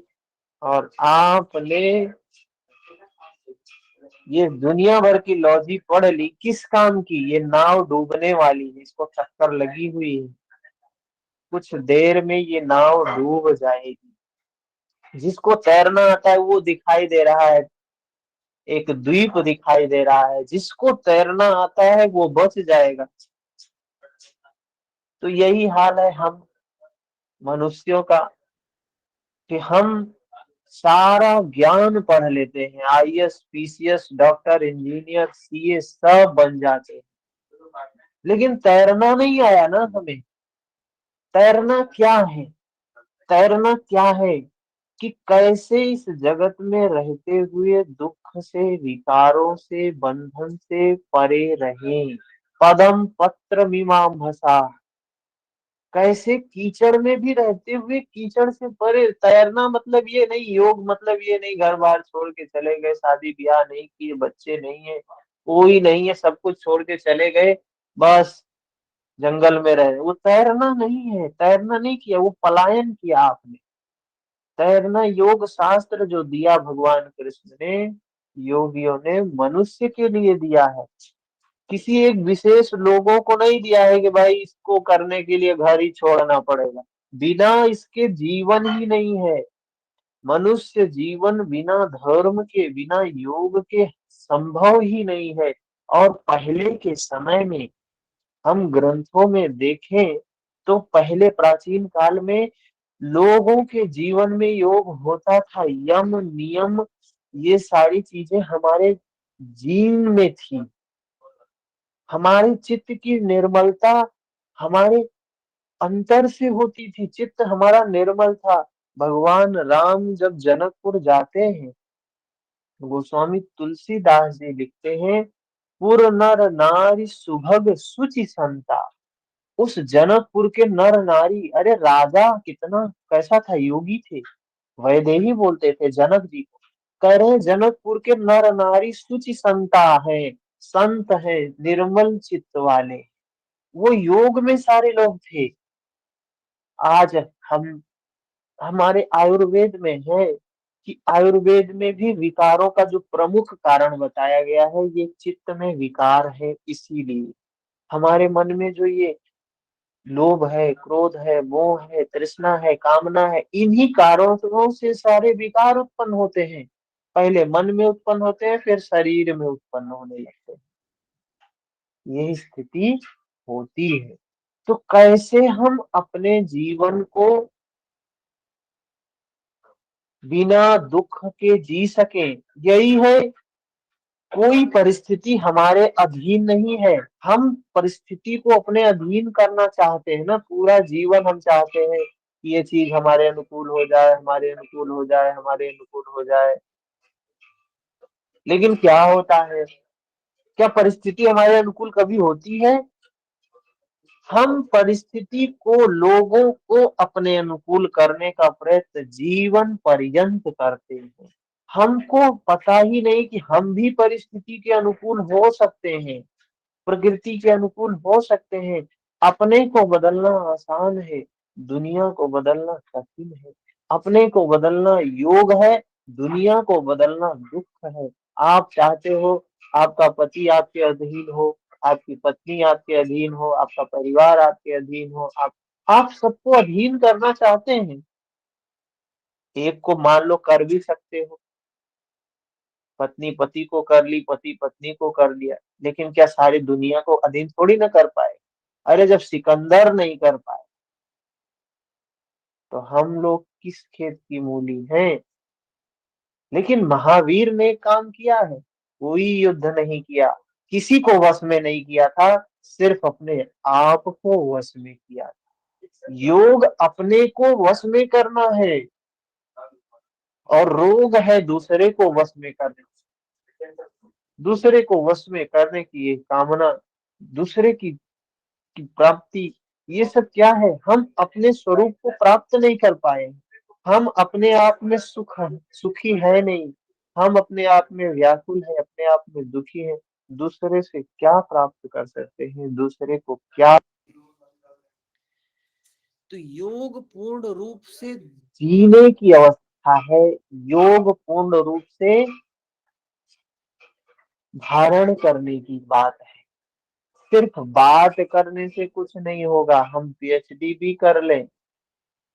और आपने ये दुनिया भर की लॉजी पढ़ ली, किस काम की? ये नाव डूबने वाली है, इसको टक्कर लगी हुई है, कुछ देर में ये नाव डूब जाएगी। जिसको तैरना आता है वो दिखाई दे रहा है, एक द्वीप दिखाई दे रहा है, जिसको तैरना आता है वो बच जाएगा। तो यही हाल है हम मनुष्यों का, कि हम सारा ज्ञान पढ़ लेते हैं, IAS PCS doctor engineer CA सब बन जाते हैं, लेकिन तैरना नहीं आया ना हमें। तैरना क्या है? तैरना क्या है कि कैसे इस जगत में रहते हुए दुख से, विकारों से, बंधन से परे रहें। पदम पत्र मीमांसा, कैसे कीचड़ में भी रहते हुए कीचड़ से परे। तैरना मतलब ये नहीं, योग मतलब ये नहीं घर बार छोड़ के चले गए, शादी ब्याह नहीं किए, बच्चे नहीं है, कोई नहीं है, सब कुछ छोड़ के चले गए, बस जंगल में रहे, वो तैरना नहीं है। तैरना नहीं किया, वो पलायन किया आपने। तैरना योग शास्त्र जो दिया भगवान कृष्ण ने, योगियों ने मनुष्य के लिए दिया है, किसी एक विशेष लोगों को नहीं दिया है कि भाई इसको करने के लिए घर ही छोड़ना पड़ेगा। बिना इसके जीवन ही नहीं है। मनुष्य जीवन बिना धर्म के, बिना योग के संभव ही नहीं है। और पहले के समय में हम ग्रंथों में देखें तो पहले प्राचीन काल में लोगों के जीवन में योग होता था, यम नियम ये सारी चीजें हमारे जीन में थी। हमारे चित्त की निर्मलता, हमारे अंतर से होती थी, चित्त हमारा निर्मल था। भगवान राम जब जनकपुर जाते हैं, गोस्वामी तुलसीदास जी लिखते हैं, पुर नर नारी सुभग सुचि संता। उस जनकपुर के नर नारी, अरे राजा कितना कैसा था, योगी थे, वैदेही बोलते थे जनक जी को। कह रहे हैं जनकपुर के नर नारी सुचि संता है, संत है, निर्मल चित्त वाले, वो योग में सारे लोग थे। आज हम हमारे आयुर्वेद में है कि आयुर्वेद में भी विकारों का जो प्रमुख कारण बताया गया है, ये चित्त में विकार है। इसीलिए हमारे मन में जो ये लोभ है, क्रोध है, मोह है, तृष्णा है, कामना है, इन्हीं कारणों से सारे विकार उत्पन्न होते हैं। पहले मन में उत्पन्न होते हैं, फिर शरीर में उत्पन्न होने लगते हैं। यही स्थिति होती है। तो कैसे हम अपने जीवन को बिना दुख के जी सके, यही है। कोई परिस्थिति हमारे अधीन नहीं है। हम परिस्थिति को अपने अधीन करना चाहते हैं ना, पूरा जीवन हम चाहते हैं कि ये चीज हमारे अनुकूल हो जाए, हमारे अनुकूल हो जाए, हमारे अनुकूल हो जाए। लेकिन क्या होता है, क्या परिस्थिति हमारे अनुकूल कभी होती है? हम परिस्थिति को, लोगों को अपने अनुकूल करने का प्रयत्न जीवन पर्यंत करते हैं। हमको पता ही नहीं कि हम भी परिस्थिति के अनुकूल हो सकते हैं, प्रकृति के अनुकूल हो सकते हैं। अपने को बदलना आसान है, दुनिया को बदलना कठिन है। अपने को बदलना योग है, दुनिया को बदलना दुख है। आप चाहते हो आपका पति आपके अधीन हो, आपकी पत्नी आपके अधीन हो, आपका परिवार आपके अधीन हो, आप सबको अधीन करना चाहते हैं। एक को मान लो कर भी सकते हो, पत्नी पति को कर ली, पति पत्नी को कर लिया, लेकिन क्या सारी दुनिया को अधीन थोड़ी ना कर पाए? अरे जब सिकंदर नहीं कर पाए, तो हम लोग किस खेत की मूली हैं? लेकिन महावीर ने काम किया है, कोई युद्ध नहीं किया, किसी को वश में नहीं किया था, सिर्फ अपने आप को वश में किया था। योग अपने को वश में करना है, और रोग है दूसरे को वश में करना। दूसरे को वश में करने की ये कामना, दूसरे की प्राप्ति, ये सब क्या है? हम अपने स्वरूप को प्राप्त नहीं कर पाए। हम अपने आप में सुखी है नहीं। हम अपने आप में व्याकुल है, अपने आप में दुखी है। दूसरे से क्या प्राप्त कर सकते हैं? दूसरे को क्या? तो योग पूर्ण रूप से जीने की अवस्था है। योग पूर्ण रूप से धारण करने की बात है। सिर्फ बात करने से कुछ नहीं होगा। हम पीएचडी भी कर लें,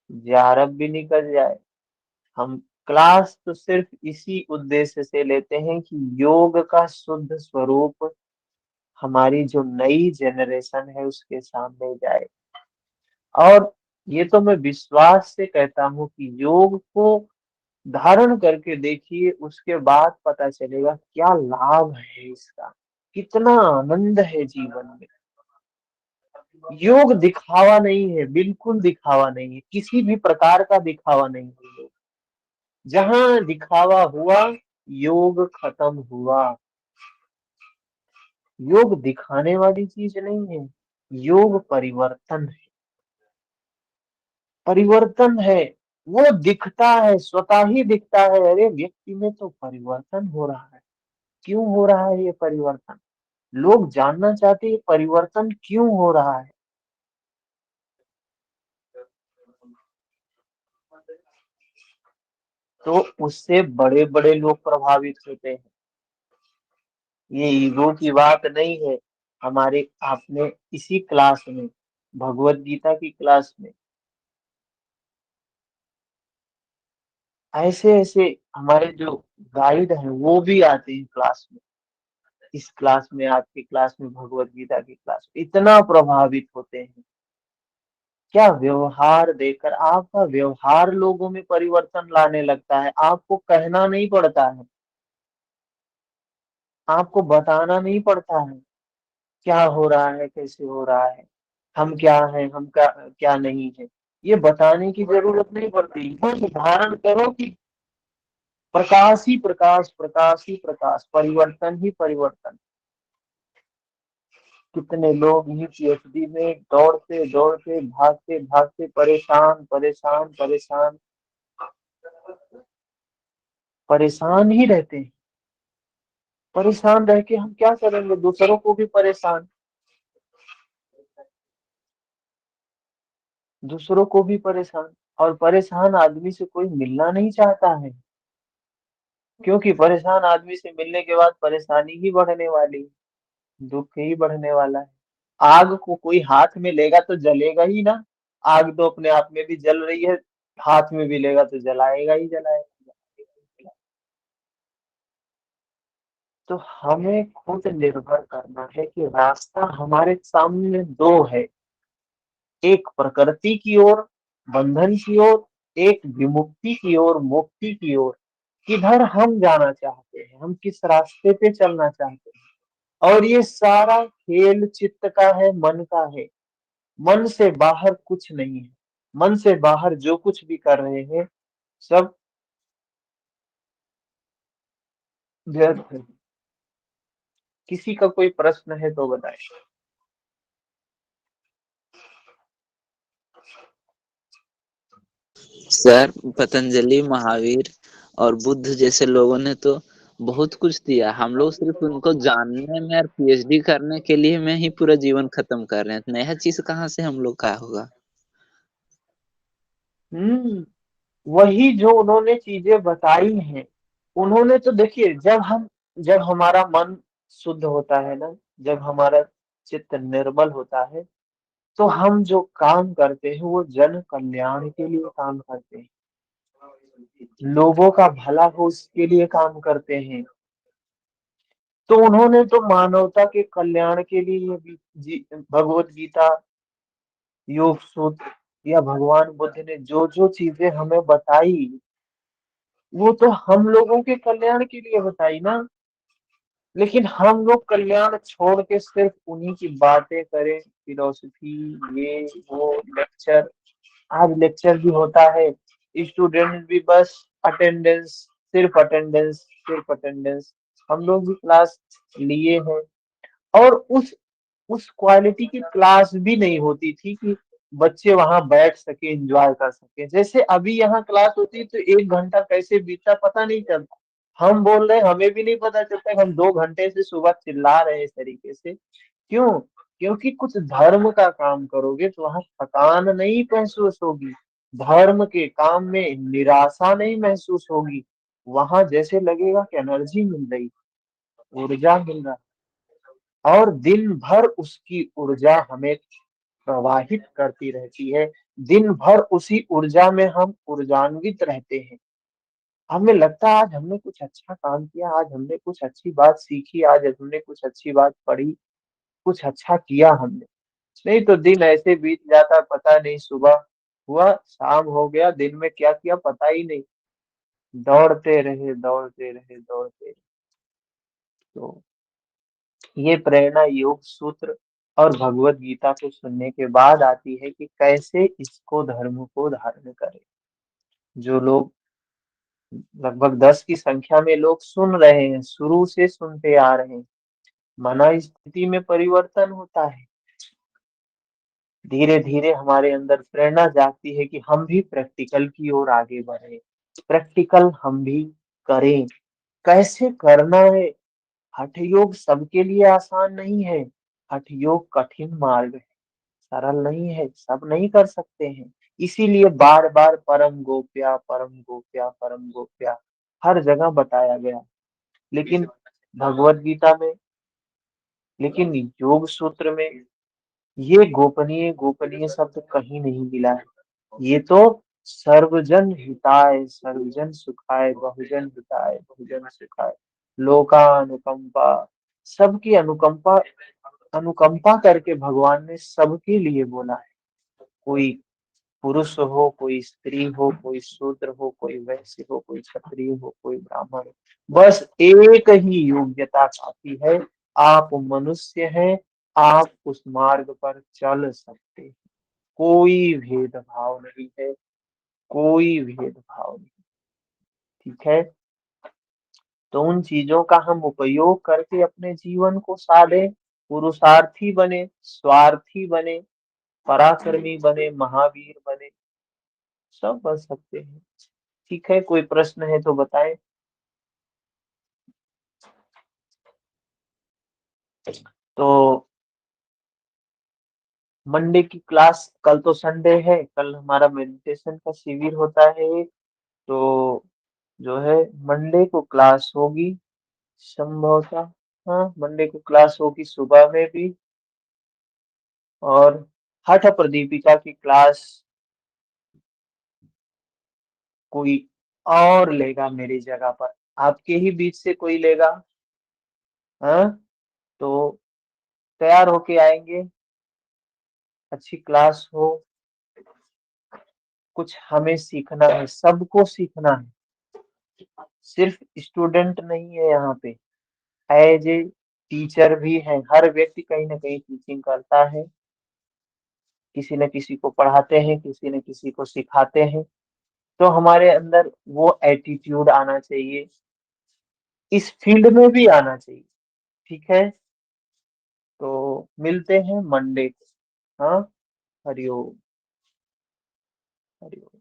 जेआरएफ भी निकल जाए, हम क्लास तो सिर्फ इसी उद्देश्य से लेते हैं कि योग का शुद्ध स्वरूप हमारी जो नई जनरेशन है उसके सामने जाए। और ये तो मैं विश्वास से कहता हूँ कि योग को धारण करके देखिए, उसके बाद पता चलेगा क्या लाभ है इसका, कितना आनंद है जीवन में। योग दिखावा नहीं है, बिल्कुल दिखावा नहीं है, किसी भी प्रकार का दिखावा नहीं है योग। जहां दिखावा हुआ, योग खत्म हुआ। योग दिखाने वाली चीज नहीं है, योग परिवर्तन है। परिवर्तन है, वो दिखता है, स्वतः ही दिखता है, अरे व्यक्ति में तो परिवर्तन हो रहा है। क्यों हो रहा है ये परिवर्तन? लोग जानना चाहते हैं परिवर्तन क्यों हो रहा है। तो उससे बड़े बड़े लोग प्रभावित होते हैं। ये ईगो की बात नहीं है। हमारे आपने इसी क्लास में, भगवत गीता की क्लास में, ऐसे ऐसे हमारे जो गाइड हैं वो भी आते हैं क्लास में। इस क्लास में, आपकी क्लास में, भगवत गीता की क्लास में इतना प्रभावित होते हैं। क्या व्यवहार देकर, आपका व्यवहार लोगों में परिवर्तन लाने लगता है। आपको कहना नहीं पड़ता है, आपको बताना नहीं पड़ता है क्या हो रहा है, कैसे हो रहा है। हम क्या हैं, हम क्या क्या नहीं है, ये बताने की जरूरत नहीं पड़ती। बस धारण करो कि प्रकाश ही प्रकाश, प्रकाश ही प्रकाश, परिवर्तन ही परिवर्तन। कितने लोग ही पीएचडी में दौड़ते दौड़ते भागते भागते परेशान परेशान परेशान परेशान ही रहते हैं। परेशान रह के हम क्या करेंगे, दूसरों को भी परेशान, दूसरों को भी परेशान। और परेशान आदमी से कोई मिलना नहीं चाहता है, क्योंकि परेशान आदमी से मिलने के बाद परेशानी ही बढ़ने वाली है, दुख ही बढ़ने वाला है। आग को कोई हाथ में लेगा तो जलेगा ही ना, आग तो अपने आप में भी जल रही है, हाथ में भी लेगा तो जलाएगा ही जलाएगा। तो हमें खुद निर्भर करना है कि रास्ता हमारे सामने दो है, एक प्रकृति की ओर, बंधन की ओर, एक विमुक्ति की ओर, मुक्ति की ओर। किधर हम जाना चाहते हैं, हम किस रास्ते पे चलना चाहते हैं। और ये सारा खेल चित्त का है, मन का है। मन से बाहर कुछ नहीं है। मन से बाहर जो कुछ भी कर रहे हैं सब व्यर्थ है। किसी का कोई प्रश्न है तो बताएं। सर, पतंजलि, महावीर और बुद्ध जैसे लोगों ने तो बहुत कुछ दिया। हम लोग सिर्फ उनको जानने में और पीएचडी करने के लिए में ही पूरा जीवन खत्म कर रहे हैं। नया चीज कहाँ से हम लोग का होगा। हम्म वही जो उन्होंने चीजें बताई हैं, उन्होंने तो देखिए, जब हमारा मन शुद्ध होता है ना, जब हमारा चित्त निर्मल होता है, तो हम जो काम करते हैं वो जन कल्याण के लिए काम करते हैं, लोगों का भला हो उसके लिए काम करते हैं। तो उन्होंने तो मानवता के कल्याण के लिए ये भगवत गीता, योग सूत्र, या भगवान बुद्ध ने जो जो चीजें हमें बताई, वो तो हम लोगों के कल्याण के लिए बताई ना। लेकिन हम लोग कल्याण छोड़ के सिर्फ उन्हीं की बातें करें, फिलोसफी, ये वो लेक्चर। आज लेक्चर भी होता है, स्टूडेंट भी बस अटेंडेंस, सिर्फ अटेंडेंस, सिर्फ अटेंडेंस। हम लोग भी क्लास लिए हैं, और उस क्वालिटी की क्लास भी नहीं होती थी कि बच्चे वहां बैठ सके, एंजॉय कर सके। जैसे अभी यहाँ क्लास होती है तो 1 घंटा कैसे बीता पता नहीं चलता। हम बोल रहे हैं, हमें भी नहीं पता चलता कि हम 2 घंटे से सुबह चिल्ला रहे हैं इस तरीके से। क्यों? क्योंकि कुछ धर्म का काम करोगे तो वहां थकान नहीं महसूस होगी, धर्म के काम में निराशा नहीं महसूस होगी। वहां जैसे लगेगा कि एनर्जी मिल रही, ऊर्जा मिल रहा, और दिन भर उसकी ऊर्जा हमें प्रवाहित करती रहती है। दिन भर उसी ऊर्जा में हम ऊर्जान्वित रहते हैं। हमें लगता है आज हमने कुछ अच्छा काम किया, आज हमने कुछ अच्छी बात सीखी, आज हमने कुछ अच्छी बात पढ़ी, कुछ अच्छा किया हमने। नहीं तो दिन ऐसे बीत जाता, पता नहीं सुबह हुआ शाम हो गया, दिन में क्या किया पता ही नहीं, दौड़ते रहे दौड़ते रहे दौड़ते रहे। तो ये प्रेरणा योग सूत्र और भगवत गीता को सुनने के बाद आती है कि कैसे इसको, धर्म को धारण करें। जो लोग लगभग 10 की संख्या में लोग सुन रहे हैं, शुरू से सुनते आ रहे हैं, मना स्थिति में परिवर्तन होता है। धीरे धीरे हमारे अंदर प्रेरणा जागती है कि हम भी प्रैक्टिकल की ओर आगे बढ़े, प्रैक्टिकल हम भी करें। कैसे करना है? हठ योग सबके लिए आसान नहीं है, हठ योग कठिन मार्ग है, सरल नहीं है, सब नहीं कर सकते हैं। इसीलिए बार बार परम गोप्या, परम गोप्या, परम गोप्या हर जगह बताया गया। लेकिन भगवत गीता में, लेकिन योग सूत्र में ये गोपनीय गोपनीय शब्द कहीं नहीं मिला है। ये तो सर्वजन हिताय, सर्वजन सुखाय, बहुजन हिताय, बहुजन सुखाय, लोकानुकंपा, सबकी अनुकंपा, अनुकंपा करके भगवान ने सबके लिए बोला है। कोई पुरुष हो, कोई स्त्री हो, कोई शूद्र हो, कोई वैश्य हो, कोई क्षत्रिय हो, कोई ब्राह्मण हो, बस एक ही योग्यता काफी है। आप मनुष्य हैं, आप उस मार्ग पर चल सकते हैं। कोई भेदभाव नहीं है, कोई भेदभाव नहीं। ठीक है, तो उन चीजों का हम उपयोग करके अपने जीवन को साधे, पुरुषार्थी बने, स्वार्थी बने, पराक्रमी बने, महावीर बने, सब बन सकते हैं। ठीक है, कोई प्रश्न है तो बताएं। तो मंडे की क्लास, कल तो संडे है, कल हमारा मेडिटेशन का शिविर होता है, तो जो है मंडे को क्लास होगी संभवतः। हाँ, मंडे को क्लास होगी सुबह में भी, और हठ प्रदीपिका की क्लास कोई और लेगा मेरी जगह पर, आपके ही बीच से कोई लेगा। हाँ, तो तैयार होके आएंगे, अच्छी क्लास हो, कुछ हमें सीखना है, सबको सीखना है, सिर्फ स्टूडेंट नहीं है यहाँ पे, एज ए टीचर भी है। हर व्यक्ति कहीं ना कहीं टीचिंग करता है, किसी न किसी को पढ़ाते हैं, किसी न किसी को सिखाते हैं। तो हमारे अंदर वो एटीट्यूड आना चाहिए, इस फील्ड में भी आना चाहिए। ठीक है, तो मिलते हैं मंडे को। हाँ, हरिओम, हरिओम।